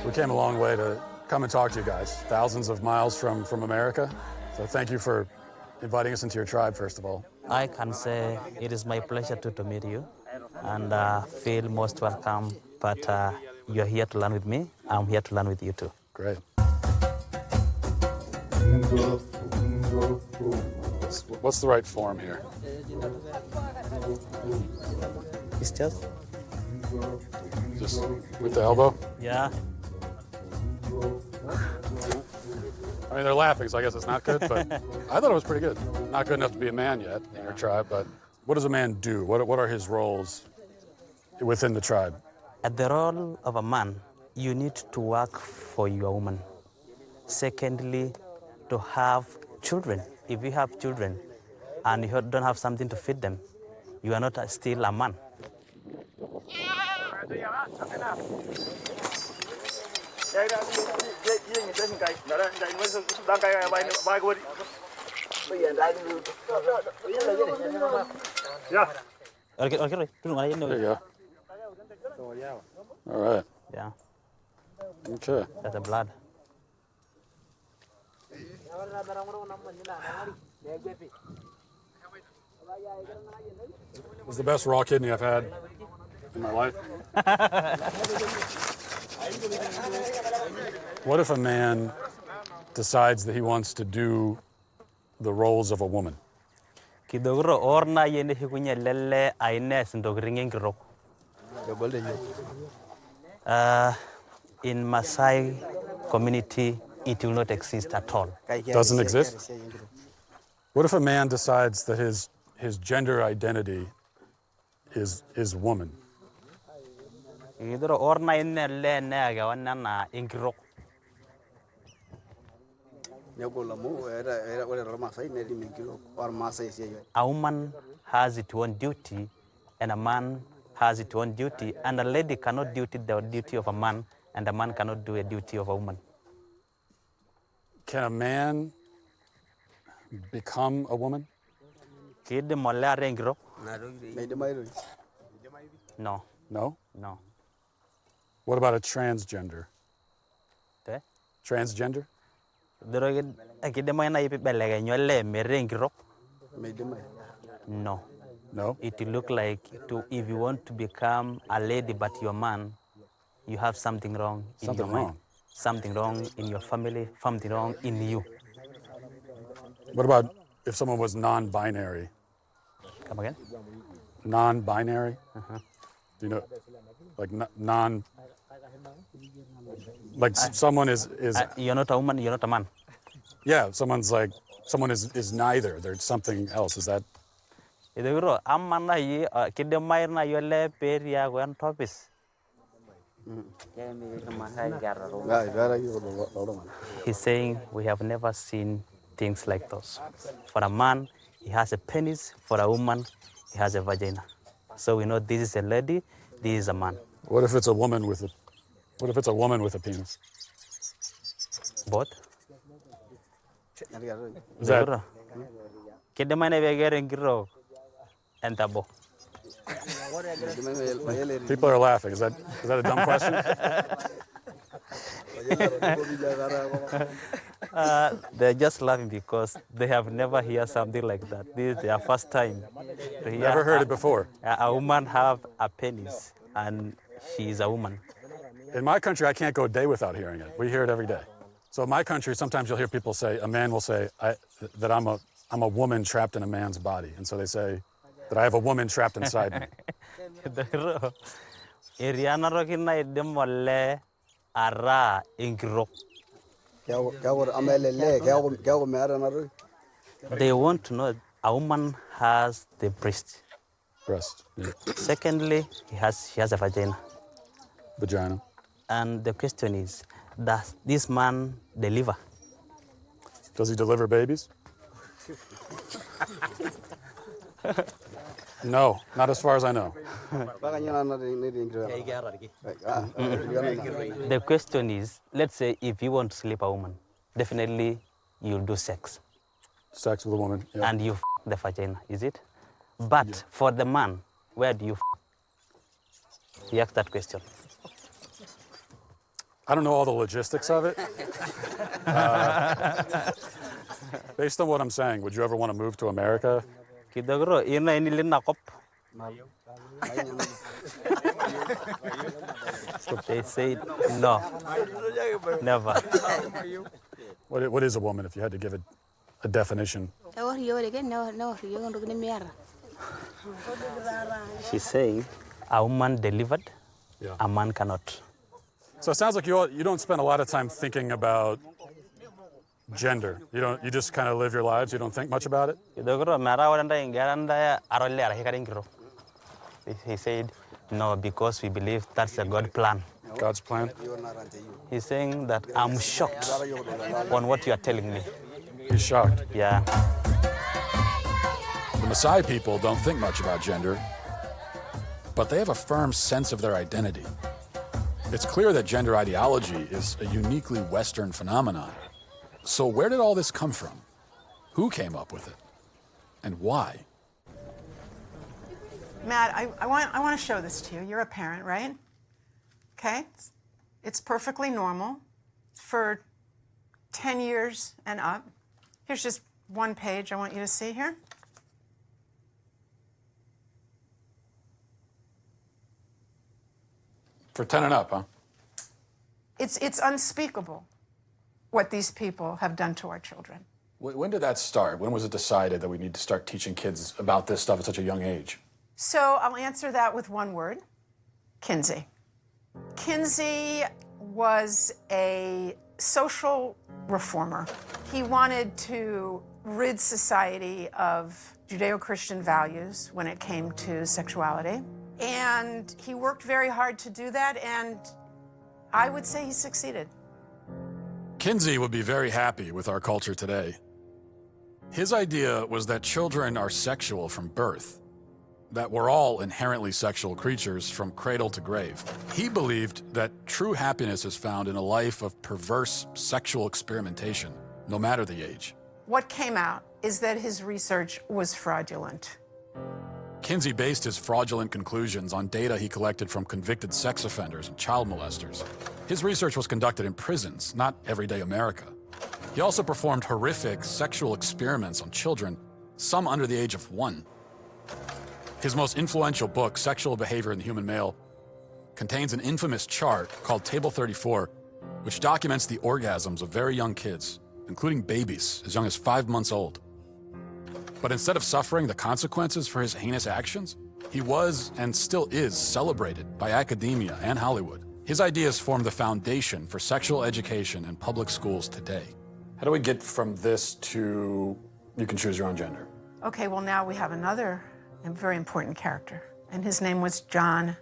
We came a long way to come and talk to you guys, thousands of miles from America. So thank you for inviting us into your tribe, first of all. I can say it is my pleasure to meet you and feel most welcome. But you're here to learn with me. I'm here to learn with you too. Great. What's the right form here? It's just with the elbow? Yeah. I mean, they're laughing, so I guess it's not good, but I thought it was pretty good. Not good enough to be a man yet in your tribe, but what does a man do? What are his roles within the tribe? At the role of a man, you need to work for your woman. Secondly, to have children. If you have children and you don't have something to feed them, you are not still a man. Okay, There you go. All right. Yeah. Okay. That's the blood. This is the best raw kidney I've had in my life. What if a man decides that he wants to do the roles of a woman? Kidogro orna yende hikunya lele aines ndogringen gro. In Maasai community, it will not exist at all. Doesn't exist? What if a man decides that his gender identity is woman? Kidogro orna yende le nega wanana ingro. A woman has its own duty, and a man has its own duty, and a lady cannot do the duty of a man, and a man cannot do a duty of a woman. Can a man become a woman? No. No? No. What about a transgender? Okay. Transgender? No. No? It will look like if you want to become a lady but you're a man, you have something wrong in your mind. Something wrong in your family, something wrong in you. What about if someone was non-binary? Come again? Non-binary? Do you know, like someone is you're not a woman, you're not a man. Yeah, someone is neither. There's something else. Is that? He's saying we have never seen things like those. For a man, he has a penis. For a woman, he has a vagina. So we know this is a lady, this is a man. What if it's a woman with a penis? Both. Is that? People are laughing. Is that a dumb question? They're just laughing because they have never heard something like that. This is their first time to hear. Never heard it before. A woman have a penis, and she is a woman. In my country, I can't go a day without hearing it. We hear it every day. So in my country, sometimes you'll hear people say, a man will say that I'm a woman trapped in a man's body, and so they say that I have a woman trapped inside me. They want to know a woman has the breast. Breast. Yeah. Secondly, she has a vagina. Vagina. And the question is, does this man deliver? Does he deliver babies? No, not as far as I know. The question is, let's say if you want to sleep a woman, definitely you'll do sex. Sex with a woman, yeah. And you the vagina, is it? But for the man, where do you He asked that question. I don't know all the logistics of it. Based on what I'm saying, would you ever want to move to America? They say no, never. What is a woman, if you had to give it a definition? She's saying a woman delivered, a man cannot. So it sounds like you don't spend a lot of time thinking about Gender. You just kind of live your lives. You don't think much about it? He said, no, because we believe that's a God plan. God's plan? He's saying that I'm shocked on what you are telling me. He's shocked? Yeah. The Maasai people don't think much about gender, but they have a firm sense of their identity. It's clear that gender ideology is a uniquely Western phenomenon. So where did all this come from? Who came up with it? And why? Matt, I want to show this to you. You're a parent, right? Okay? It's perfectly normal for 10 years and up. Here's just one page I want you to see here. For 10 and up, huh? It's unspeakable what these people have done to our children. When did that start? When was it decided that we need to start teaching kids about this stuff at such a young age? So I'll answer that with one word: Kinsey. Kinsey was a social reformer. He wanted to rid society of Judeo-Christian values when it came to sexuality. And he worked very hard to do that, and I would say he succeeded. Kinsey would be very happy with our culture today. His idea was that children are sexual from birth, that we're all inherently sexual creatures from cradle to grave. He believed that true happiness is found in a life of perverse sexual experimentation, no matter the age. What came out is that his research was fraudulent. Kinsey based his fraudulent conclusions on data he collected from convicted sex offenders and child molesters. His research was conducted in prisons, not everyday America. He also performed horrific sexual experiments on children, some under the age of 1. His most influential book, Sexual Behavior in the Human Male, contains an infamous chart called Table 34, which documents the orgasms of very young kids, including babies as young as 5 months old. But instead of suffering the consequences for his heinous actions, he was and still is celebrated by academia and Hollywood. His ideas form the foundation for sexual education in public schools today. How do we get from this to you can choose your own gender? Okay, well, now we have another very important character, and his name was John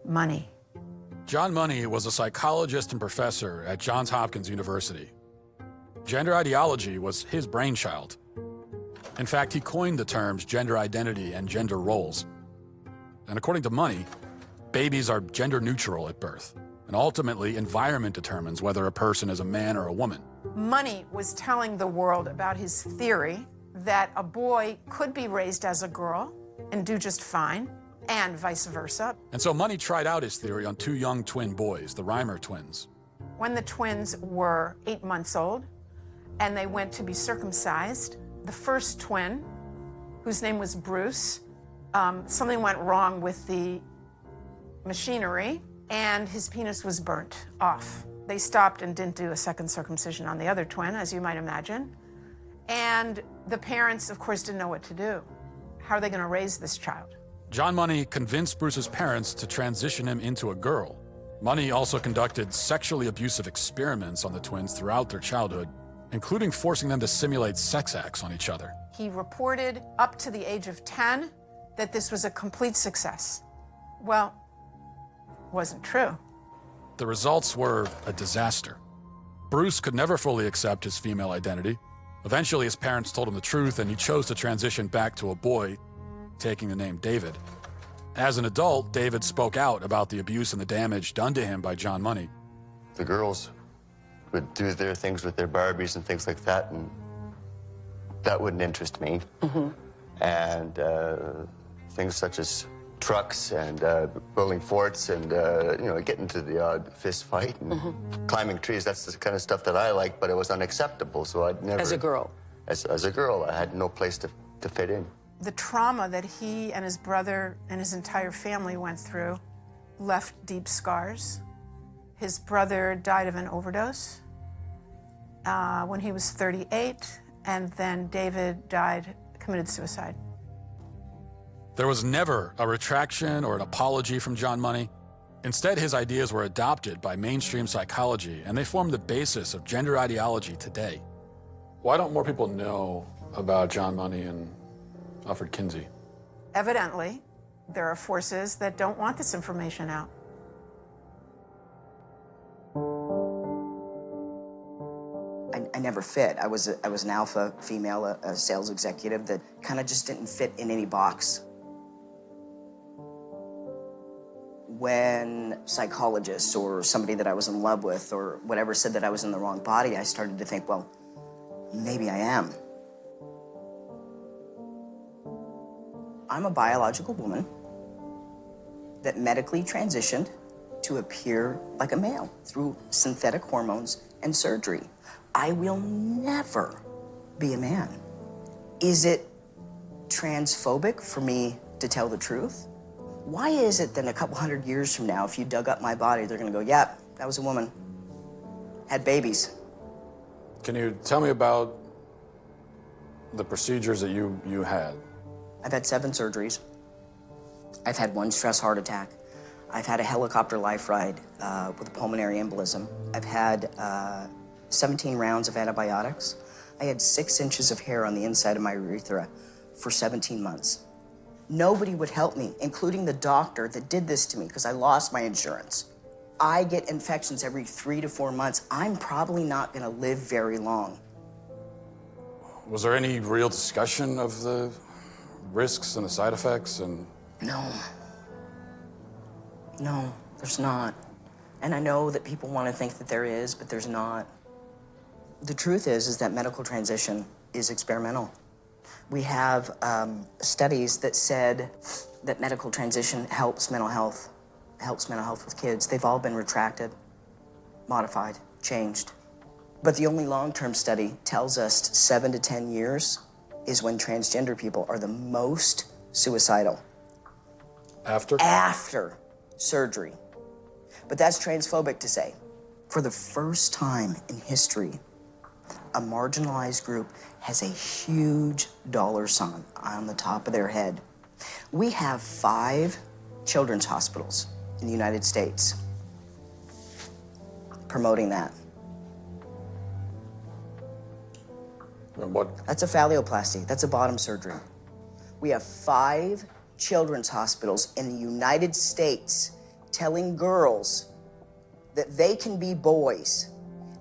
Money. John Money was a psychologist and professor at Johns Hopkins University. Gender ideology was his brainchild. In fact, he coined the terms gender identity and gender roles. And according to Money, babies are gender neutral at birth, and ultimately environment determines whether a person is a man or a woman. Money was telling the world about his theory that a boy could be raised as a girl and do just fine, and vice versa. And so Money tried out his theory on 2 young twin boys, the Reimer twins. When the twins were 8 months old and they went to be circumcised, the first twin, whose name was Bruce, something went wrong with the machinery and his penis was burnt off. They stopped and didn't do a second circumcision on the other twin, as you might imagine. And the parents, of course, didn't know what to do. How are they going to raise this child? John Money convinced Bruce's parents to transition him into a girl. Money also conducted sexually abusive experiments on the twins throughout their childhood, including forcing them to simulate sex acts on each other. He reported up to the age of 10 that this was a complete success. Well, it wasn't true. The results were a disaster. Bruce could never fully accept his female identity. Eventually, his parents told him the truth, and he chose to transition back to a boy, taking the name David. As an adult, David spoke out about the abuse and the damage done to him by John Money. The girls would do their things with their Barbies and things like that, and that wouldn't interest me. And things such as trucks and building forts and, you know, getting to the odd fist fight and climbing trees, that's the kind of stuff that I like, but it was unacceptable, so I'd never... As a girl? As a girl, I had no place to fit in. The trauma that he and his brother and his entire family went through left deep scars. His brother died of an overdose when he was 38, and then David committed suicide. There was never a retraction or an apology from John Money. Instead, his ideas were adopted by mainstream psychology, and they form the basis of gender ideology today. Why don't more people know about John Money and Alfred Kinsey? Evidently, there are forces that don't want this information out. I never fit. I was an alpha female, a sales executive that kind of just didn't fit in any box. When psychologists or somebody that I was in love with or whatever said that I was in the wrong body, I started to think, well, maybe I am. I'm a biological woman that medically transitioned to appear like a male through synthetic hormones and surgery. I will never be a man. Is it transphobic for me to tell the truth? Why is it that a couple hundred years from now, if you dug up my body, they're gonna go, yeah, that was a woman, had babies. Can you tell me about the procedures that you had? I've had 7 surgeries. I've had 1 stress heart attack. I've had a helicopter life ride with a pulmonary embolism. I've had 17 rounds of antibiotics. I had 6 inches of hair on the inside of my urethra for 17 months. Nobody would help me, including the doctor that did this to me because I lost my insurance. I get infections every 3 to 4 months. I'm probably not gonna live very long. Was there any real discussion of the risks and the side effects and... No, there's not. And I know that people want to think that there is, but there's not. The truth is that medical transition is experimental. We have studies that said that medical transition helps mental health with kids. They've all been retracted, modified, changed. But the only long-term study tells us 7 to 10 years is when transgender people are the most suicidal. After? After surgery. But that's transphobic to say. For the first time in history, a marginalized group has a huge dollar sign on the top of their head. We have 5 children's hospitals in the United States promoting that. And what? That's a phalloplasty. That's a bottom surgery. We have 5 children's hospitals in the United States telling girls that they can be boys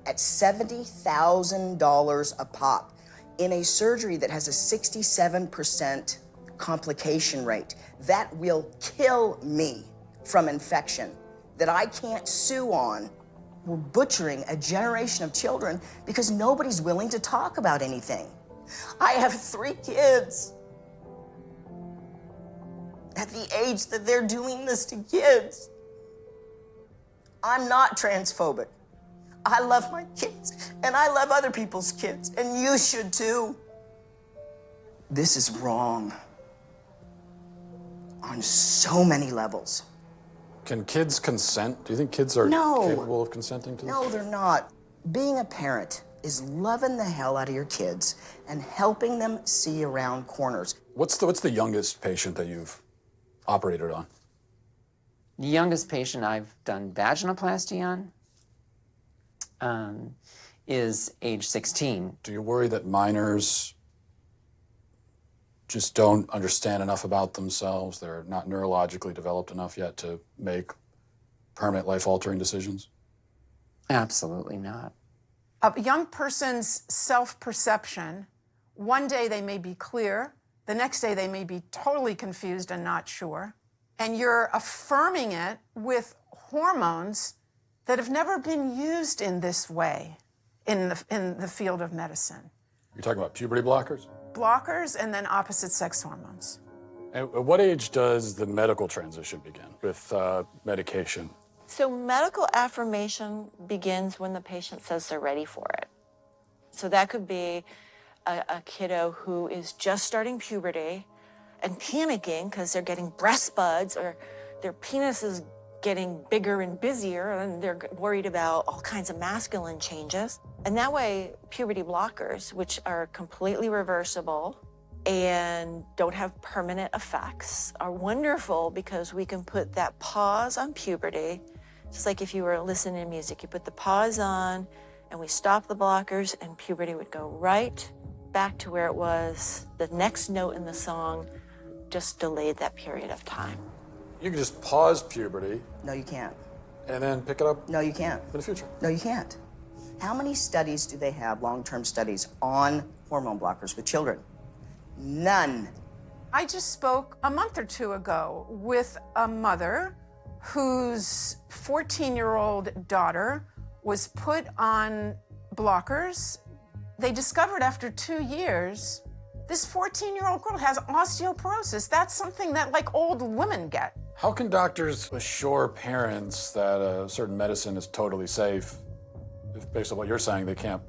at $70,000 a pop in a surgery that has a 67% complication rate. That will kill me from infection that I can't sue on. We're butchering a generation of children because nobody's willing to talk about anything. I have 3 kids. At the age that they're doing this to kids, I'm not transphobic. I love my kids, and I love other people's kids, and you should too. This is wrong on so many levels. Can kids consent? Do you think kids are capable of consenting to this? No, they're not. Being a parent is loving the hell out of your kids and helping them see around corners. What's the youngest patient that you've operated on? The youngest patient I've done vaginoplasty on is age 16. Do you worry that minors just don't understand enough about themselves? They're not neurologically developed enough yet to make permanent life-altering decisions? Absolutely not. A young person's self-perception, one day they may be clear, the next day they may be totally confused and not sure, and you're affirming it with hormones that have never been used in this way in the field of medicine. You're talking about puberty blockers? Blockers and then opposite sex hormones. At what age does the medical transition begin with medication? So medical affirmation begins when the patient says they're ready for it. So that could be a kiddo who is just starting puberty and panicking because they're getting breast buds or their penis is getting bigger and busier and they're worried about all kinds of masculine changes. And that way, puberty blockers, which are completely reversible and don't have permanent effects, are wonderful because we can put that pause on puberty. Just like if you were listening to music, you put the pause on and we stopped the blockers, and puberty would go right back to where it was. The next note in the song just delayed that period of time. You can just pause puberty. No, you can't. And then pick it up. No, you can't. In the future. No, you can't. How many studies do they have, long-term studies, on hormone blockers with children? None. I just spoke a month or two ago with a mother whose 14-year-old daughter was put on blockers. They discovered after 2 years, this 14-year-old girl has osteoporosis. That's something that like old women get. How can doctors assure parents that a certain medicine is totally safe if, based on what you're saying, they can't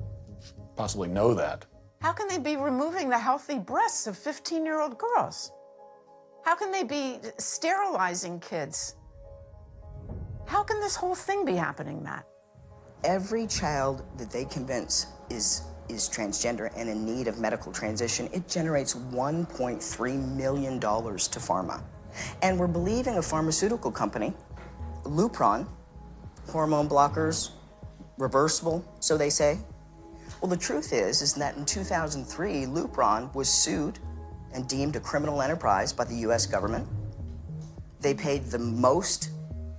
possibly know that? How can they be removing the healthy breasts of 15-year-old girls? How can they be sterilizing kids? How can this whole thing be happening, Matt? Every child that they convince is transgender and in need of medical transition, it generates $1.3 million to pharma. And we're believing a pharmaceutical company, Lupron, hormone blockers, reversible, so they say. Well, the truth is that in 2003, Lupron was sued and deemed a criminal enterprise by the US government. They paid the most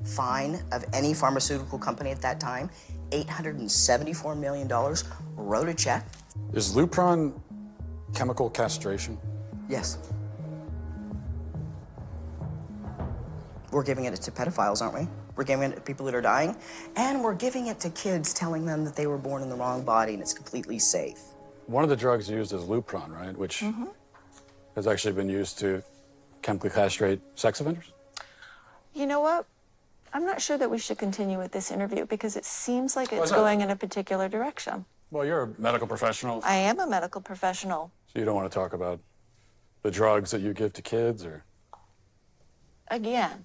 fine of any pharmaceutical company at that time, $874 million, wrote a check. Is Lupron chemical castration? Yes. We're giving it to pedophiles, aren't we? We're giving it to people that are dying, and we're giving it to kids, telling them that they were born in the wrong body and it's completely safe. One of the drugs used is Lupron, right? Which has actually been used to chemically castrate sex offenders? You know what? I'm not sure that we should continue with this interview because it seems like it's going in a particular direction. Well, you're a medical professional. I am a medical professional. So you don't want to talk about the drugs that you give to kids, or? Again,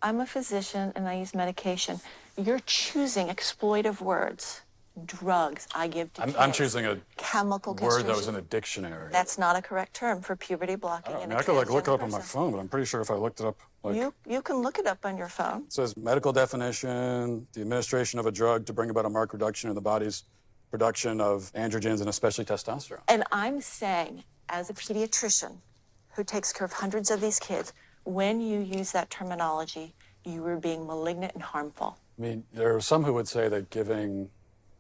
I'm a physician and I use medication. You're choosing exploitive words. Drugs I give to kids. I'm choosing a chemical word castration. that was in a dictionary. That's not a correct term for puberty blocking. I could look it up on my phone, but I'm pretty sure if I looked it up, You can look it up on your phone. It says medical definition: the administration of a drug to bring about a marked reduction in the body's production of androgens and especially testosterone. And I'm saying, as a pediatrician who takes care of hundreds of these kids, when you use that terminology, you are being malignant and harmful. I mean, there are some who would say that giving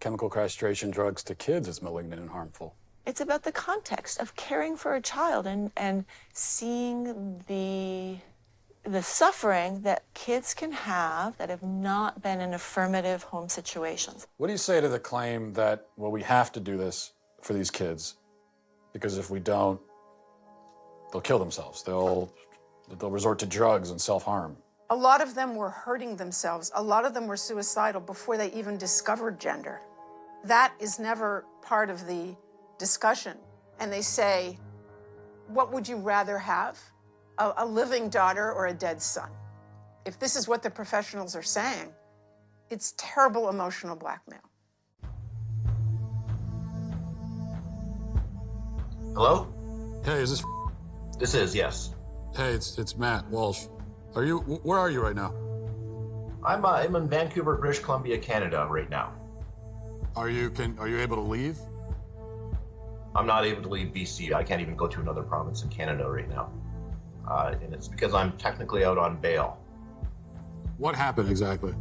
chemical castration drugs to kids is malignant and harmful. It's about the context of caring for a child and seeing the suffering that kids can have that have not been in affirmative home situations. What do you say to the claim that, well, we have to do this for these kids because if we don't, they'll kill themselves. They'll resort to drugs and self-harm. A lot of them were hurting themselves. A lot of them were suicidal before they even discovered gender. That is never part of the discussion. And they say, what would you rather have? A living daughter or a dead son? If this is what the professionals are saying, it's terrible emotional blackmail. Hello? Hey, is this? This is, yes. Hey, it's Matt Walsh. Where are you right now? I'm in Vancouver, British Columbia, Canada right now. Are you able to leave? I'm not able to leave BC. I can't even go to another province in Canada right now. And it's because I'm technically out on bail. What happened exactly?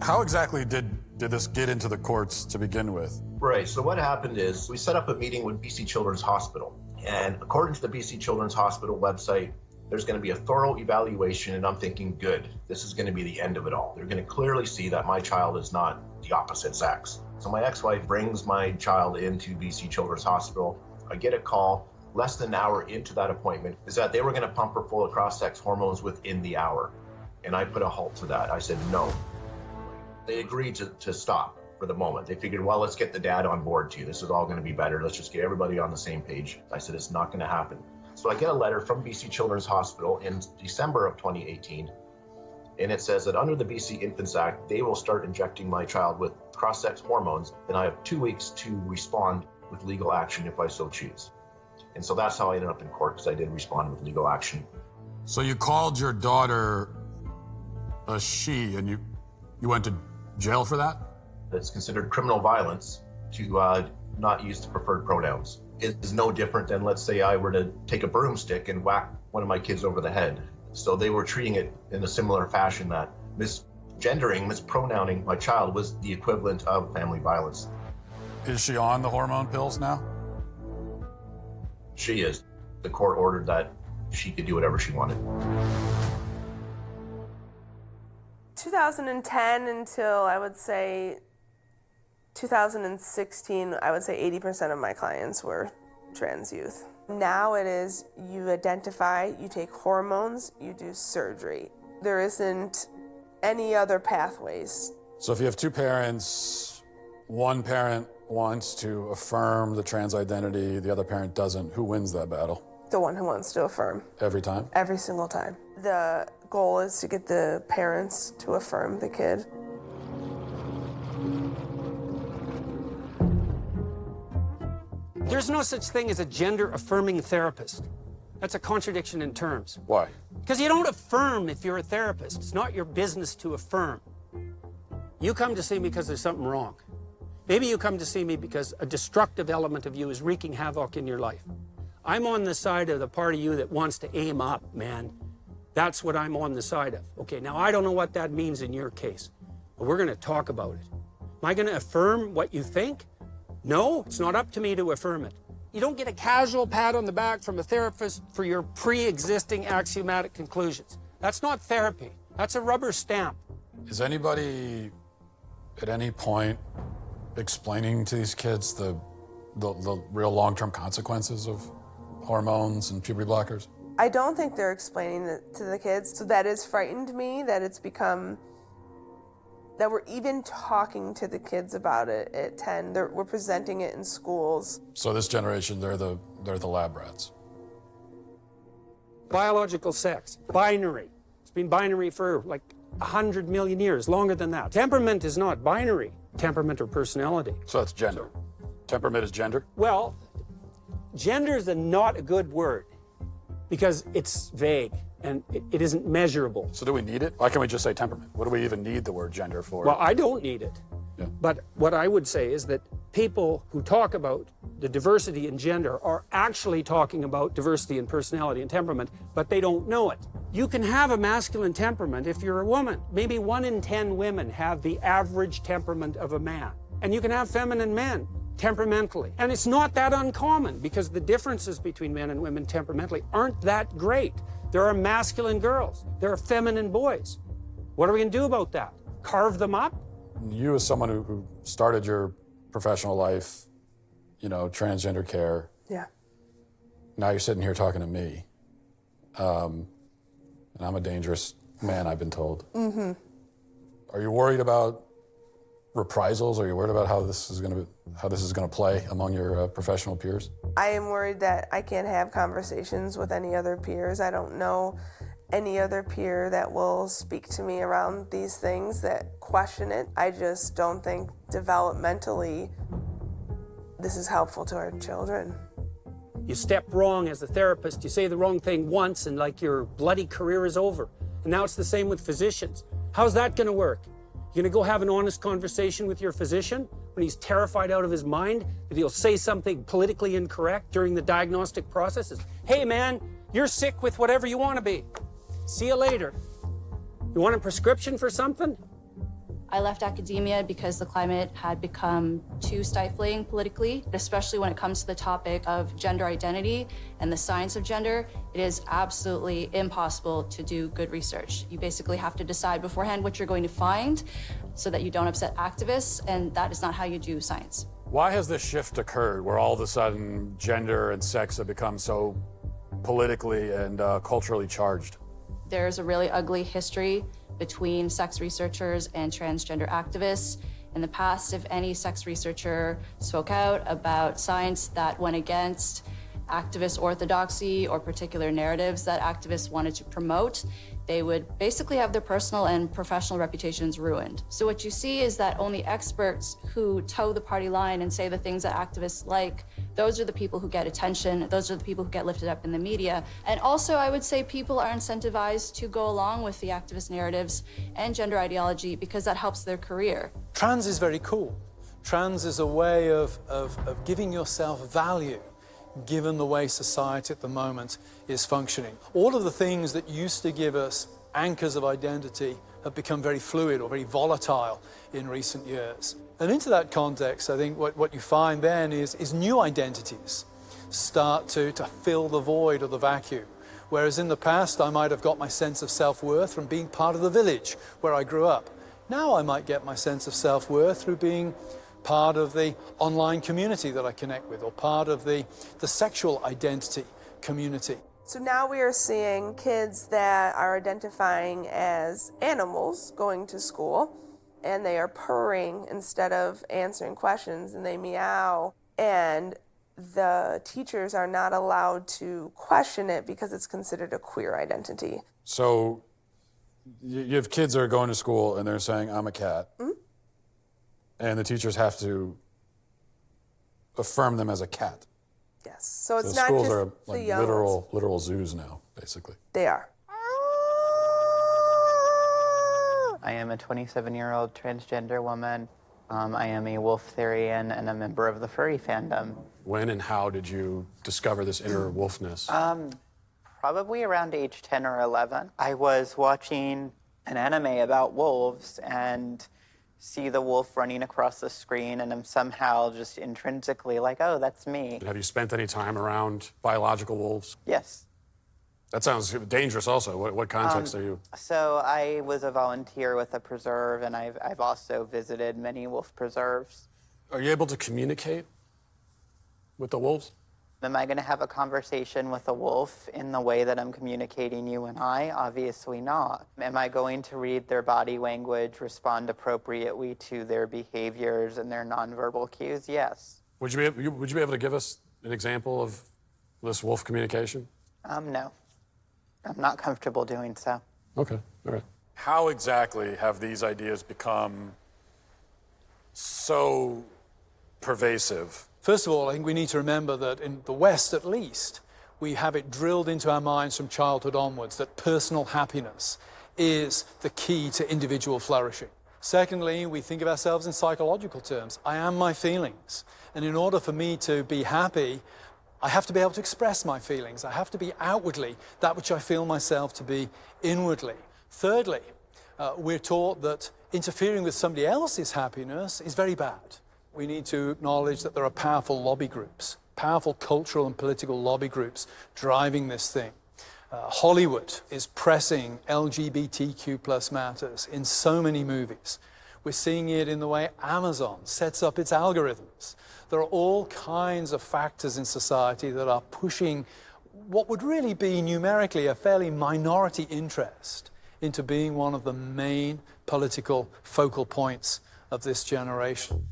How exactly did this get into the courts to begin with? Right, so what happened is we set up a meeting with BC Children's Hospital. And according to the BC Children's Hospital website, there's going to be a thorough evaluation, and I'm thinking, good, this is going to be the end of it all. They're going to clearly see that my child is not the opposite sex. So my ex-wife brings my child into BC Children's Hospital. I get a call less than an hour into that appointment is that they were going to pump her full of cross-sex hormones within the hour. And I put a halt to that. I said, no. They agreed to stop for the moment. They figured, well, let's get the dad on board too. This is all going to be better. Let's just get everybody on the same page. I said, it's not going to happen. So I get a letter from BC Children's Hospital in December of 2018 And it says that under the BC Infants Act, they will start injecting my child with cross-sex hormones, and I have 2 weeks to respond with legal action if I so choose. And so that's how I ended up in court, because I did respond with legal action. So you called your daughter a she, and you went to jail for that? It's considered criminal violence to not use the preferred pronouns. It is no different than, let's say, I were to take a broomstick and whack one of my kids over the head. So they were treating it in a similar fashion, that misgendering, mispronouncing my child was the equivalent of family violence. Is she on the hormone pills now? She is. The court ordered that she could do whatever she wanted. 2010 until, I would say, 2016, I would say 80% of my clients were trans youth. Now it is, you identify, you take hormones, you do surgery. There isn't any other pathways. So if you have two parents, one parent wants to affirm the trans identity, the other parent doesn't, who wins that battle? The one who wants to affirm. Every time? Every single time. The goal is to get the parents to affirm the kid. There's no such thing as a gender-affirming therapist. That's a contradiction in terms. Why? Because you don't affirm if you're a therapist. It's not your business to affirm. You come to see me because there's something wrong. Maybe you come to see me because a destructive element of you is wreaking havoc in your life. I'm on the side of the part of you that wants to aim up, man. That's what I'm on the side of. Okay, now I don't know what that means in your case, but we're going to talk about it. Am I going to affirm what you think? No, it's not up to me to affirm it. You don't get a casual pat on the back from a therapist for your pre-existing axiomatic conclusions. That's not therapy. That's a rubber stamp. Is anybody at any point explaining to these kids the real long-term consequences of hormones and puberty blockers? I don't think they're explaining it to the kids, so that has frightened me, that it's become, that we're even talking to the kids about it at 10. We're presenting it in schools. So this generation, they're the lab rats. Biological sex, binary. It's been binary for like 100 million years, longer than that. Temperament is not binary, temperament or personality. So that's gender. Temperament is gender? Well, gender is not a good word because it's vague and it isn't measurable. So do we need it? Why can't we just say temperament? What do we even need the word gender for? Well, I don't need it. Yeah. But what I would say is that people who talk about the diversity in gender are actually talking about diversity in personality and temperament, but they don't know it. You can have a masculine temperament if you're a woman. Maybe 1 in 10 women have the average temperament of a man. And you can have feminine men temperamentally. And it's not that uncommon because the differences between men and women temperamentally aren't that great. There are masculine girls. There are feminine boys. What are we going to do about that? Carve them up? You, as someone who started your professional life, you know, transgender care. Yeah. Now you're sitting here talking to me. And I'm a dangerous man, I've been told. Mm-hmm. Are you worried about reprisals? Are you worried about how this is going to play among your professional peers? I am worried that I can't have conversations with any other peers. I don't know any other peer that will speak to me around these things that question it. I just don't think developmentally this is helpful to our children. You step wrong as a therapist, you say the wrong thing once and like your bloody career is over. And now it's the same with physicians. How's that going to work? You're going to go have an honest conversation with your physician when he's terrified out of his mind that he'll say something politically incorrect during the diagnostic process? Hey man, you're sick with whatever you want to be. See you later. You want a prescription for something? I left academia because the climate had become too stifling politically, especially when it comes to the topic of gender identity and the science of gender. It is absolutely impossible to do good research. You basically have to decide beforehand what you're going to find so that you don't upset activists, and that is not how you do science. Why has this shift occurred where all of a sudden gender and sex have become so politically and culturally charged? There's a really ugly history between sex researchers and transgender activists. In the past, if any sex researcher spoke out about science that went against activist orthodoxy or particular narratives that activists wanted to promote, they would basically have their personal and professional reputations ruined. So what you see is that only experts who toe the party line and say the things that activists like, those are the people who get attention, those are the people who get lifted up in the media. And also, I would say people are incentivized to go along with the activist narratives and gender ideology because that helps their career. Trans is very cool. Trans is a way of giving yourself value, given the way society at the moment is functioning. All of the things that used to give us anchors of identity have become very fluid or very volatile in recent years. And into that context, I think what you find then is new identities start to fill the void or the vacuum. Whereas in the past, I might have got my sense of self-worth from being part of the village where I grew up. Now I might get my sense of self-worth through being part of the online community that I connect with, or part of the sexual identity community. So now we are seeing kids that are identifying as animals going to school, and they are purring instead of answering questions, and they meow, and the teachers are not allowed to question it because it's considered a queer identity. So you have kids that are going to school and they're saying, I'm a cat. Mm-hmm. And the teachers have to affirm them as a cat. Yes. So it's the not schools just are the like young literal zoos now, basically. They are. I am a 27-year-old transgender woman. I am a wolf-therian and a member of the furry fandom. When and how did you discover this inner wolfness? Probably around age 10 or 11. I was watching an anime about wolves and see the wolf running across the screen, and I'm somehow just intrinsically like, oh, that's me. Have you spent any time around biological wolves? Yes. That sounds dangerous also. What context are you? So I was a volunteer with a preserve, and I've also visited many wolf preserves. Are you able to communicate with the wolves? Am I going to have a conversation with a wolf in the way that I'm communicating you and I? Obviously not. Am I going to read their body language, respond appropriately to their behaviors and their nonverbal cues? Yes. Would you be able to give us an example of this wolf communication? No. I'm not comfortable doing so. Okay, all right. How exactly have these ideas become so pervasive? First of all, I think we need to remember that in the West, at least, we have it drilled into our minds from childhood onwards that personal happiness is the key to individual flourishing. Secondly, we think of ourselves in psychological terms. I am my feelings. And in order for me to be happy, I have to be able to express my feelings. I have to be outwardly that which I feel myself to be inwardly. Thirdly, we're taught that interfering with somebody else's happiness is very bad. We need to acknowledge that there are powerful lobby groups, powerful cultural and political lobby groups driving this thing. Hollywood is pressing LGBTQ+ matters in so many movies. We're seeing it in the way Amazon sets up its algorithms. There are all kinds of factors in society that are pushing what would really be numerically a fairly minority interest into being one of the main political focal points of this generation.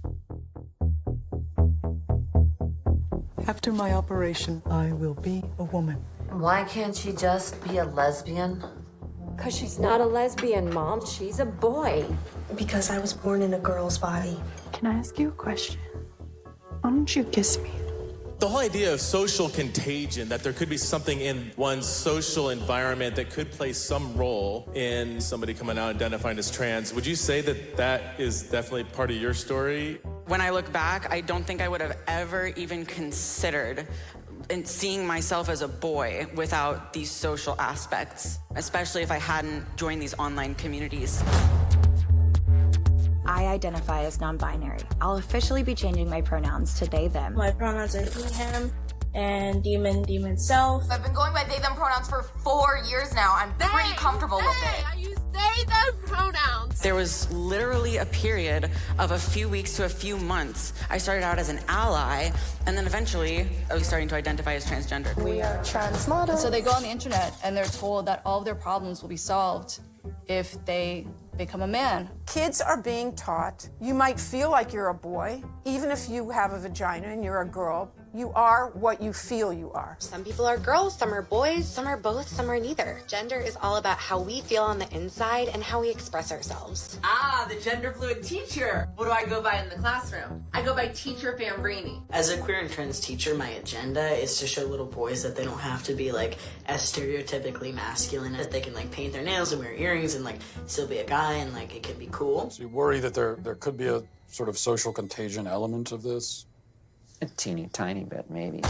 After my operation, I will be a woman. Why can't she just be a lesbian? Because she's not a lesbian, Mom. She's a boy. Because I was born in a girl's body. Can I ask you a question? Why don't you kiss me? The whole idea of social contagion, that there could be something in one's social environment that could play some role in somebody coming out identifying as trans, would you say that that is definitely part of your story? When I look back, I don't think I would have ever even considered seeing myself as a boy without these social aspects, especially if I hadn't joined these online communities. I identify as non-binary. I'll officially be changing my pronouns to they, them. My pronouns are he, him, and demon, self. I've been going by they, them pronouns for 4 years now. I'm pretty comfortable with it. I use they, them pronouns. There was literally a period of a few weeks to a few months. I started out as an ally, and then eventually I was starting to identify as transgender. We are trans models. So they go on the internet and they're told that all of their problems will be solved if they become a man. Kids are being taught you might feel like you're a boy, even if you have a vagina and you're a girl, You are what you feel you are. Some people are girls, some are boys, some are both, some are neither. Gender is all about how we feel on the inside and how we express ourselves. Ah, the gender fluid teacher. What do I go by in the classroom? I go by Teacher Fambrini. As a queer and trans teacher, my agenda is to show little boys that they don't have to be like as stereotypically masculine, that they can like paint their nails and wear earrings and like still be a guy and like it can be cool. So you worry that there could be a sort of social contagion element of this? A teeny tiny bit, maybe.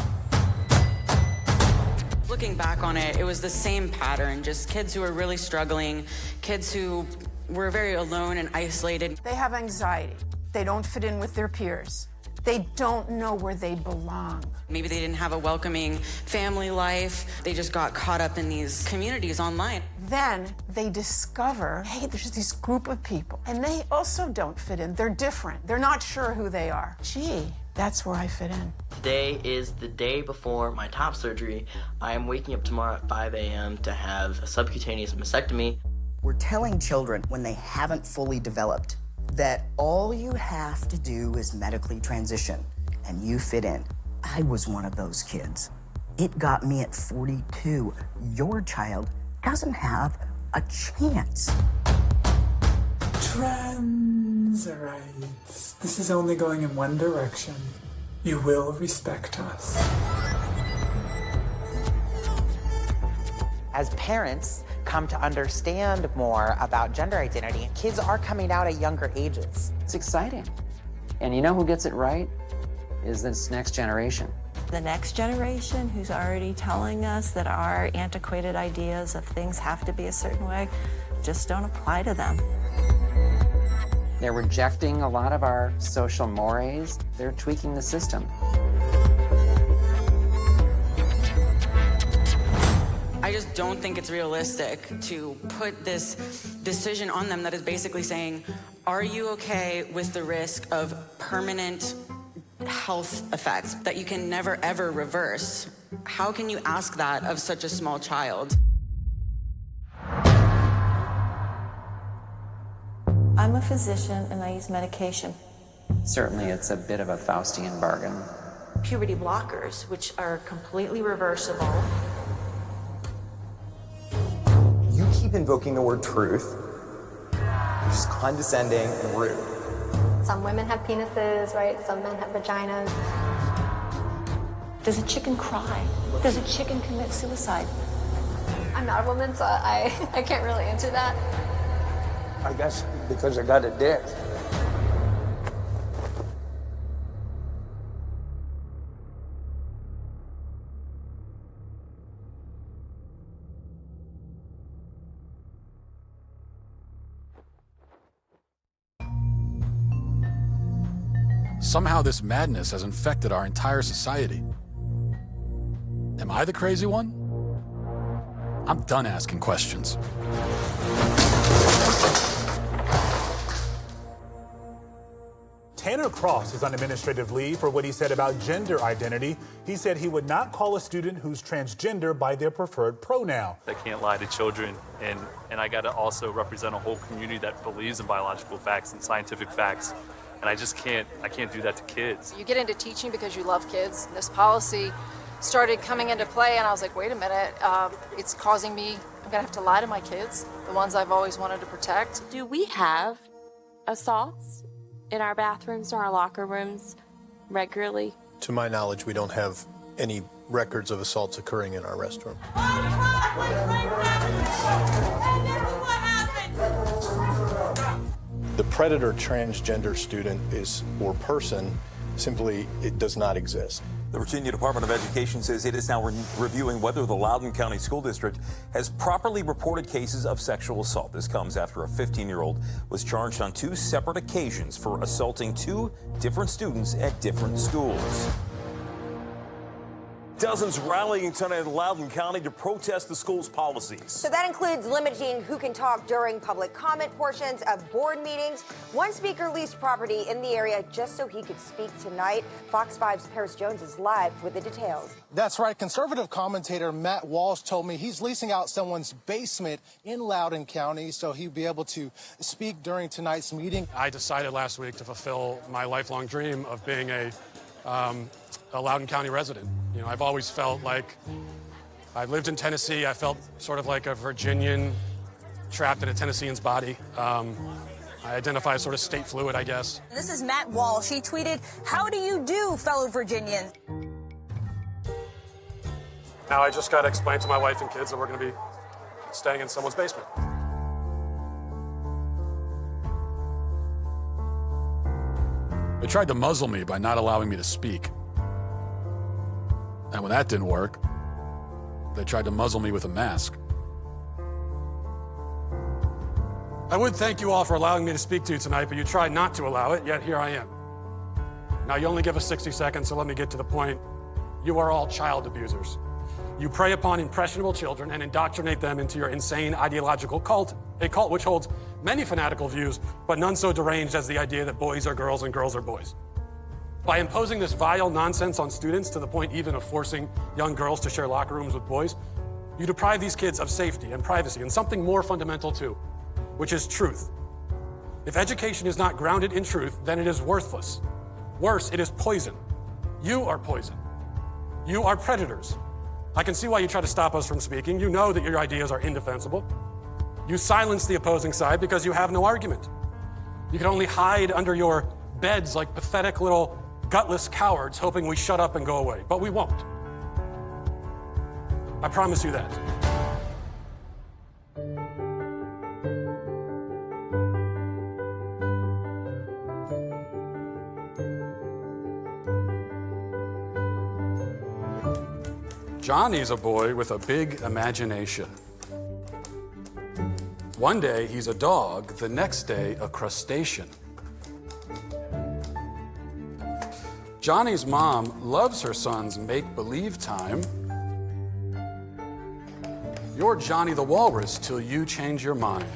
Looking back on it, it was the same pattern, just kids who were really struggling, kids who were very alone and isolated. They have anxiety. They don't fit in with their peers. They don't know where they belong. Maybe they didn't have a welcoming family life. They just got caught up in these communities online. Then they discover, hey, there's this group of people, and they also don't fit in. They're different. They're not sure who they are. Gee, that's where I fit in. Today is the day before my top surgery. I am waking up tomorrow at 5 a.m. to have a subcutaneous mastectomy. We're telling children when they haven't fully developed that all you have to do is medically transition and you fit in. I was one of those kids. It got me at 42. Your child doesn't have a chance. Trans rights. This is only going in one direction. You will respect us. As parents come to understand more about gender identity, kids are coming out at younger ages. It's exciting. And you know who gets it right? Is this next generation. The next generation who's already telling us that our antiquated ideas of things have to be a certain way just don't apply to them. They're rejecting a lot of our social mores. They're tweaking the system. I just don't think it's realistic to put this decision on them that is basically saying, are you okay with the risk of permanent health effects that you can never ever reverse? How can you ask that of such a small child? I'm a physician and I use medication. Certainly it's a bit of a Faustian bargain. Puberty blockers, which are completely reversible. You keep invoking the word truth, which is condescending and rude. Some women have penises, right? Some men have vaginas. Does a chicken cry? Does a chicken commit suicide? I'm not a woman, so I can't really answer that. I guess because I got a dick. Somehow this madness has infected our entire society. Am I the crazy one? I'm done asking questions. Tanner Cross is on administrative leave for what he said about gender identity. He said he would not call a student who's transgender by their preferred pronoun. I can't lie to children, and I got to also represent a whole community that believes in biological facts and scientific facts. And I can't do that to kids. You get into teaching because you love kids. This policy started coming into play, and I was like, wait a minute, it's causing me, I'm gonna have to lie to my kids, the ones I've always wanted to protect. Do we have assaults in our bathrooms or our locker rooms regularly? To my knowledge, we don't have any records of assaults occurring in our restroom. The predator transgender student or person, simply, it does not exist. The Virginia Department of Education says it is now reviewing whether the Loudoun County School District has properly reported cases of sexual assault. This comes after a 15-year-old was charged on 2 separate occasions for assaulting 2 different students at different schools. Dozens rallying tonight in Loudoun County to protest the school's policies. So that includes limiting who can talk during public comment portions of board meetings. One speaker leased property in the area just so he could speak tonight. Fox 5's Paris Jones is live with the details. That's right. Conservative commentator Matt Walsh told me he's leasing out someone's basement in Loudoun County so he'd be able to speak during tonight's meeting. I decided last week to fulfill my lifelong dream of being a a Loudoun County resident. You know, I've always felt like I lived in Tennessee. I felt sort of like a Virginian trapped in a Tennessean's body. I identify as sort of state fluid, I guess. This is Matt Walsh. He tweeted, "How do you do, fellow Virginians?" Now I just got to explain to my wife and kids that we're going to be staying in someone's basement. They tried to muzzle me by not allowing me to speak. And when that didn't work, they tried to muzzle me with a mask. I would thank you all for allowing me to speak to you tonight, but you tried not to allow it, yet here I am. Now, you only give us 60 seconds, so let me get to the point. You are all child abusers. You prey upon impressionable children and indoctrinate them into your insane ideological cult, a cult which holds many fanatical views, but none so deranged as the idea that boys are girls and girls are boys. By imposing this vile nonsense on students to the point even of forcing young girls to share locker rooms with boys, you deprive these kids of safety and privacy and something more fundamental too, which is truth. If education is not grounded in truth, then it is worthless. Worse, it is poison. You are poison. You are predators. I can see why you try to stop us from speaking. You know that your ideas are indefensible. You silence the opposing side because you have no argument. You can only hide under your beds like pathetic little gutless cowards hoping we shut up and go away. But we won't. I promise you that. Johnny's a boy with a big imagination. One day he's a dog, the next day a crustacean. Johnny's mom loves her son's make-believe time. You're Johnny the Walrus till you change your mind.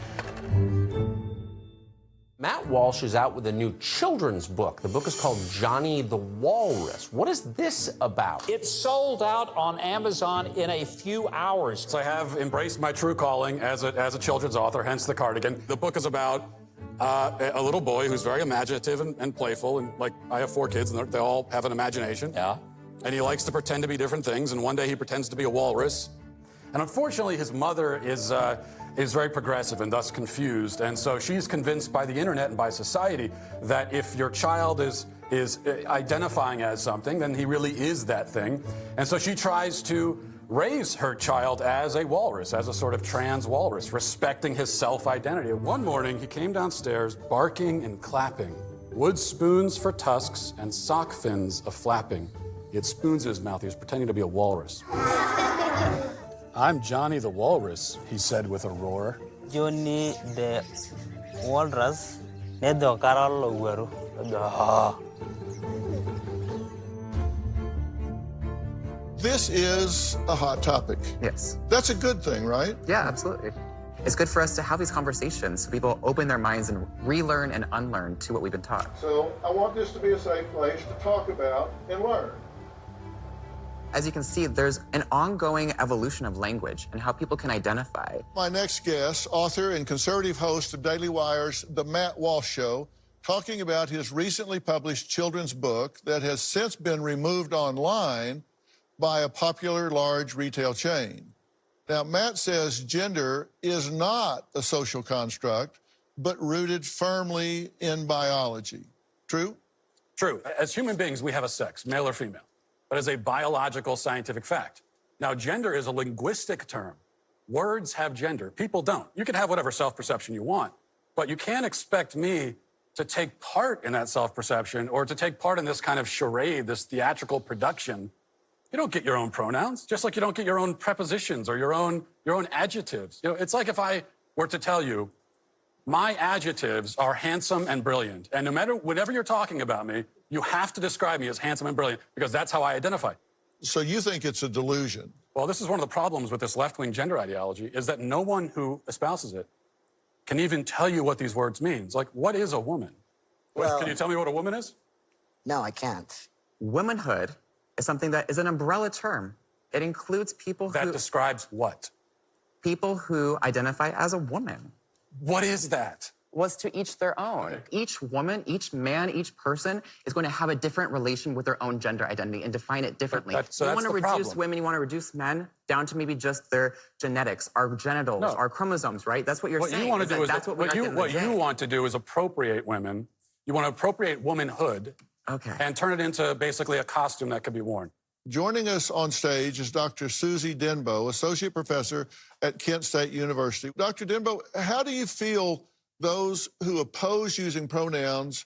Matt Walsh is out with a new children's book. The book is called Johnny the Walrus. What is this about? It sold out on Amazon in a few hours. So I have embraced my true calling as a children's author, hence the cardigan. The book is about a little boy who's very imaginative and playful, and like I have 4 kids, and they all have an imagination. Yeah. And he likes to pretend to be different things, and one day he pretends to be a walrus. And unfortunately, his mother is very progressive and thus confused, and so she's convinced by the internet and by society that if your child is identifying as something, then he really is that thing. And so she tries to raise her child as a walrus, as a sort of trans walrus, respecting his self-identity. One morning, he came downstairs barking and clapping, wood spoons for tusks and sock fins a-flapping. He had spoons in his mouth. He was pretending to be a walrus. I'm Johnny the Walrus, he said with a roar. Johnny the Walrus, nedo karalo weru. This is a hot topic. Yes. That's a good thing, right? Yeah, absolutely. It's good for us to have these conversations so people open their minds and relearn and unlearn to what we've been taught. So I want this to be a safe place to talk about and learn. As you can see, there's an ongoing evolution of language and how people can identify. My next guest, author and conservative host of Daily Wire's The Matt Walsh Show, talking about his recently published children's book that has since been removed online by a popular large retail chain. Now, Matt says gender is not a social construct, but rooted firmly in biology. True? True. As human beings, we have a sex, male or female, but as a biological scientific fact. Now, gender is a linguistic term. Words have gender. People don't. You can have whatever self-perception you want, but you can't expect me to take part in that self-perception or to take part in this kind of charade, this theatrical production. You don't get your own pronouns, just like you don't get your own prepositions or your own adjectives. You know, it's like if I were to tell you, my adjectives are handsome and brilliant, and no matter whatever you're talking about me, you have to describe me as handsome and brilliant because that's how I identify. So you think it's a delusion? Well, this is one of the problems with this left-wing gender ideology is that no one who espouses it can even tell you what these words mean. Like, what is a woman? Well, can you tell me what a woman is? No, I can't. Womanhood is something that is an umbrella term. It includes people that describes what? People who identify as a woman. What is that? was to each their own. Each woman, each man, each person is going to have a different relation with their own gender identity and define it differently. So you that's want to the reduce problem. women, you want to reduce men down to maybe just their genetics, our genitals, our chromosomes, right? That's what you're saying. You want to do is that's what you want to do is appropriate women. You want to appropriate womanhood, and turn it into basically a costume that could be worn. Joining us on stage is Dr. Susie Denbo, Associate Professor at Kent State University. Dr. Denbo, how do you feel those who oppose using pronouns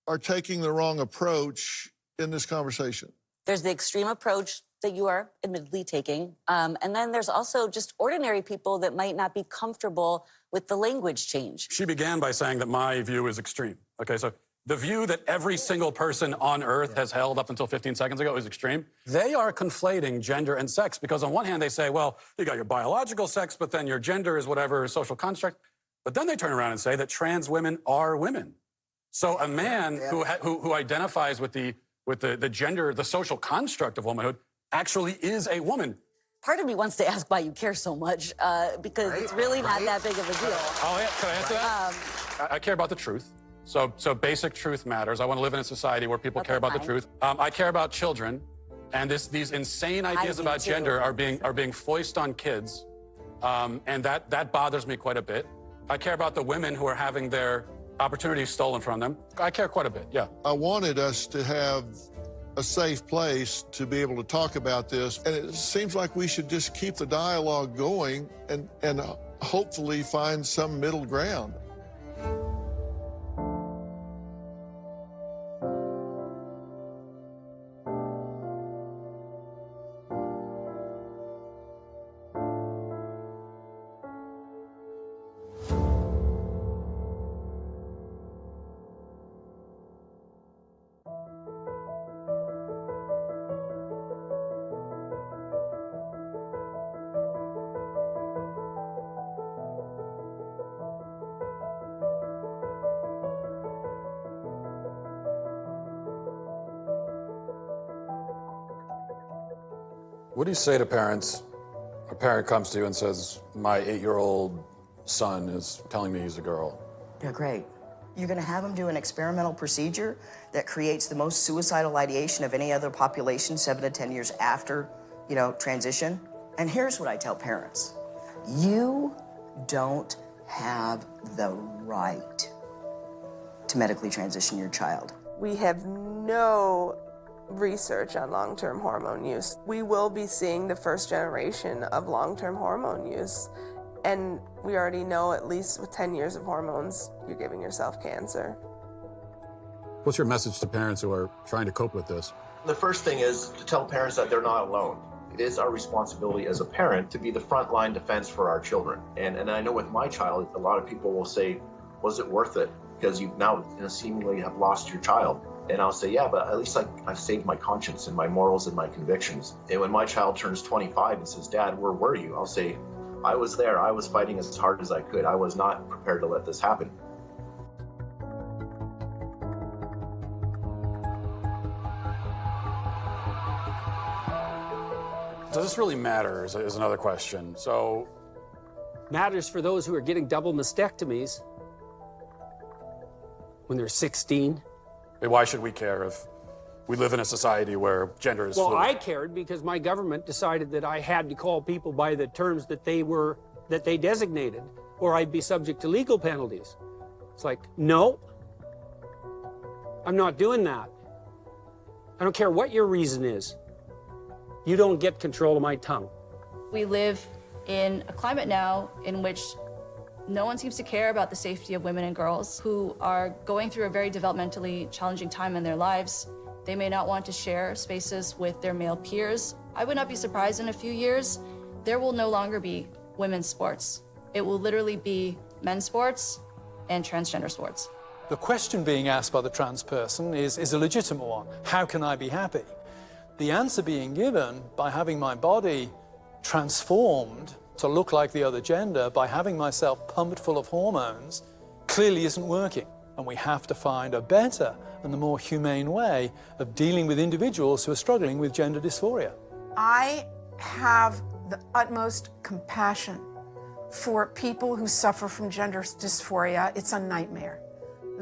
are taking the wrong approach in this conversation? There's the extreme approach that you are admittedly taking. And then there's also just ordinary people that might not be comfortable with the language change. She began by saying that my view is extreme. Okay, so the view that every single person on Earth has held up until 15 seconds ago is extreme. They are conflating gender and sex because on one hand they say, well, you got your biological sex, but then your gender is whatever social construct. But then they turn around and say that trans women are women. So a man who identifies with the gender, the social construct of womanhood, actually is a woman. Part of me wants to ask why you care so much, because it's really not that big of a deal. Oh, yeah, can I answer that? I care about the truth. So basic truth matters. I want to live in a society where people care about the truth. I care about children, and these insane ideas about gender are being foisted on kids, and that bothers me quite a bit. I care about the women who are having their opportunities stolen from them. I care quite a bit, yeah. I wanted us to have a safe place to be able to talk about this, and it seems like we should just keep the dialogue going and hopefully find some middle ground. What do you say to parents? A parent comes to you and says, my 8-year-old son is telling me he's a girl. Yeah, great. You're going to have them do an experimental procedure that creates the most suicidal ideation of any other population 7 to 10 years after, transition. And here's what I tell parents. You don't have the right to medically transition your child. We have no research on long-term hormone use. We will be seeing the first generation of long-term hormone use, and we already know at least with 10 years of hormones, you're giving yourself cancer. What's your message to parents who are trying to cope with this? The first thing is to tell parents that they're not alone. It is our responsibility as a parent to be the frontline defense for our children. And I know with my child, a lot of people will say, was it worth it? Because you now seemingly have lost your child. And I'll say, yeah, but at least I've saved my conscience and my morals and my convictions. And when my child turns 25 and says, Dad, where were you? I'll say, I was there. I was fighting as hard as I could. I was not prepared to let this happen. Does this really matter is another question. So, matters for those who are getting double mastectomies when they're 16. Why should we care if we live in a society where gender is fluid? Well, I cared because my government decided that I had to call people by the terms that they designated, or I'd be subject to legal penalties. It's like, no, I'm not doing that. I don't care what your reason is. You don't get control of my tongue. We live in a climate now in which no one seems to care about the safety of women and girls who are going through a very developmentally challenging time in their lives. They may not want to share spaces with their male peers. I would not be surprised in a few years, there will no longer be women's sports. It will literally be men's sports and transgender sports. The question being asked by the trans person is a legitimate one. How can I be happy? The answer being given by having my body transformed to look like the other gender, by having myself pumped full of hormones, clearly isn't working. And we have to find a better and the more humane way of dealing with individuals who are struggling with gender dysphoria. I have the utmost compassion For people who suffer from gender dysphoria, it's a nightmare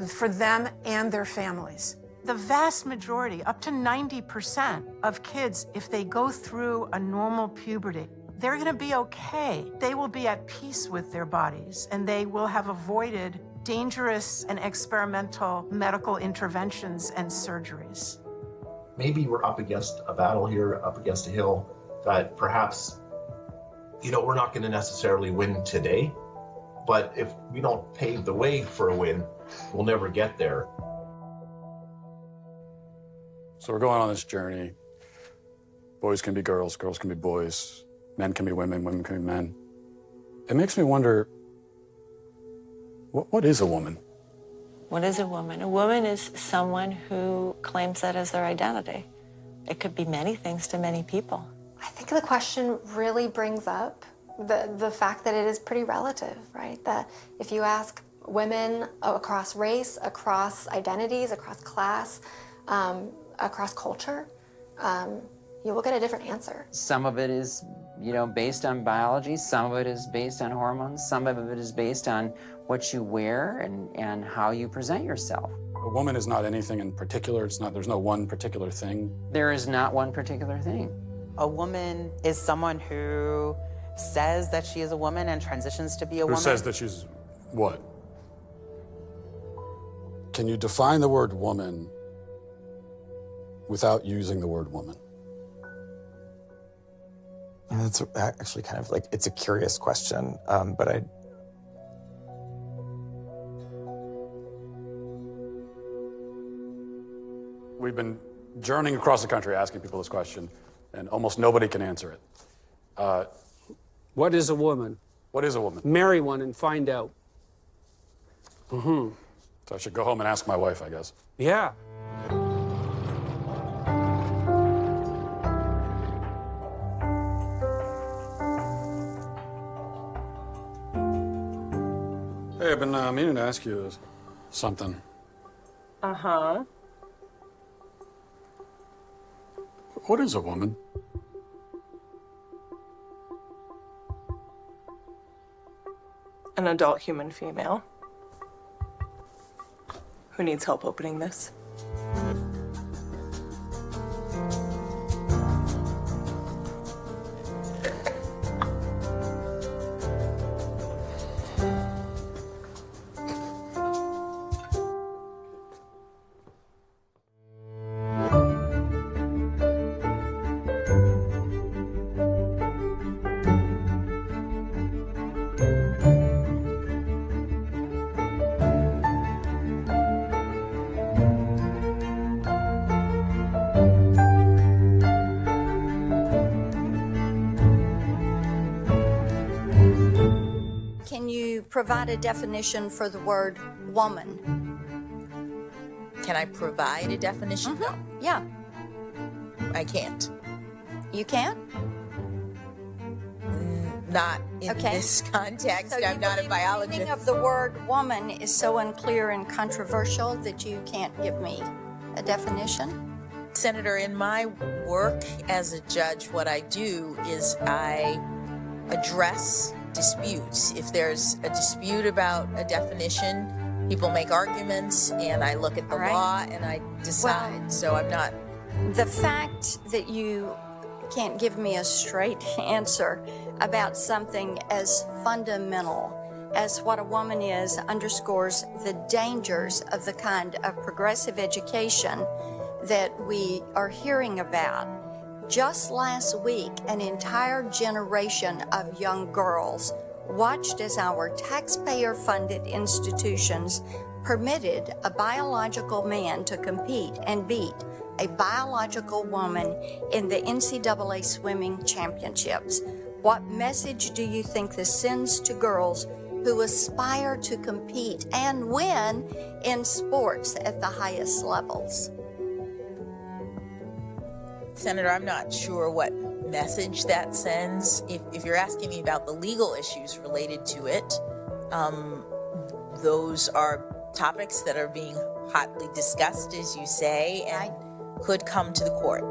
for them and their families. The vast majority, up to 90% of kids, if they go through a normal puberty, they're going to be okay. They will be at peace with their bodies, and they will have avoided dangerous and experimental medical interventions and surgeries. Maybe we're up against a battle here, up against a hill that perhaps, we're not going to necessarily win today, but if we don't pave the way for a win, we'll never get there. So we're going on this journey. Boys can be girls, girls can be boys, men can be women, women can be men. It makes me wonder, what is a woman? What is a woman? A woman is someone who claims that as their identity. It could be many things to many people. I think the question really brings up the fact that it is pretty relative, right? That if you ask women across race, across identities, across class, across culture, you will get a different answer. Some of it is, based on biology. Some of it is based on hormones. Some of it is based on what you wear and how you present yourself. A woman is not anything in particular. There's no one particular thing. There is not one particular thing. A woman is someone who says that she is a woman and transitions to be a woman. Who says that she's what? Can you define the word woman without using the word woman? That's actually kind of it's a curious question, but We've been journeying across the country asking people this question, and almost nobody can answer it. What is a woman? What is a woman? Marry one and find out. So I should go home and ask my wife, I guess. Yeah. Hey, I've been meaning to ask you something. Uh-huh. What is a woman? An adult human female who needs help opening this. Can you provide a definition for the word woman? Can I provide a definition? No. Yeah. I can't. You can't? Not in this context. So I'm not a biologist. The meaning of the word woman is so unclear and controversial that you can't give me a definition? Senator, in my work as a judge, what I do is I address disputes. If there's a dispute about a definition, people make arguments, and I look at the law and I decide. Well, so I'm not. The fact that you can't give me a straight answer about something as fundamental as what a woman is underscores the dangers of the kind of progressive education that we are hearing about. Just last week, an entire generation of young girls watched as our taxpayer-funded institutions permitted a biological man to compete and beat a biological woman in the NCAA swimming championships. What message do you think this sends to girls who aspire to compete and win in sports at the highest levels? Senator, I'm not sure what message that sends. If you're asking me about the legal issues related to it, those are topics that are being hotly discussed, as you say, and could come to the court.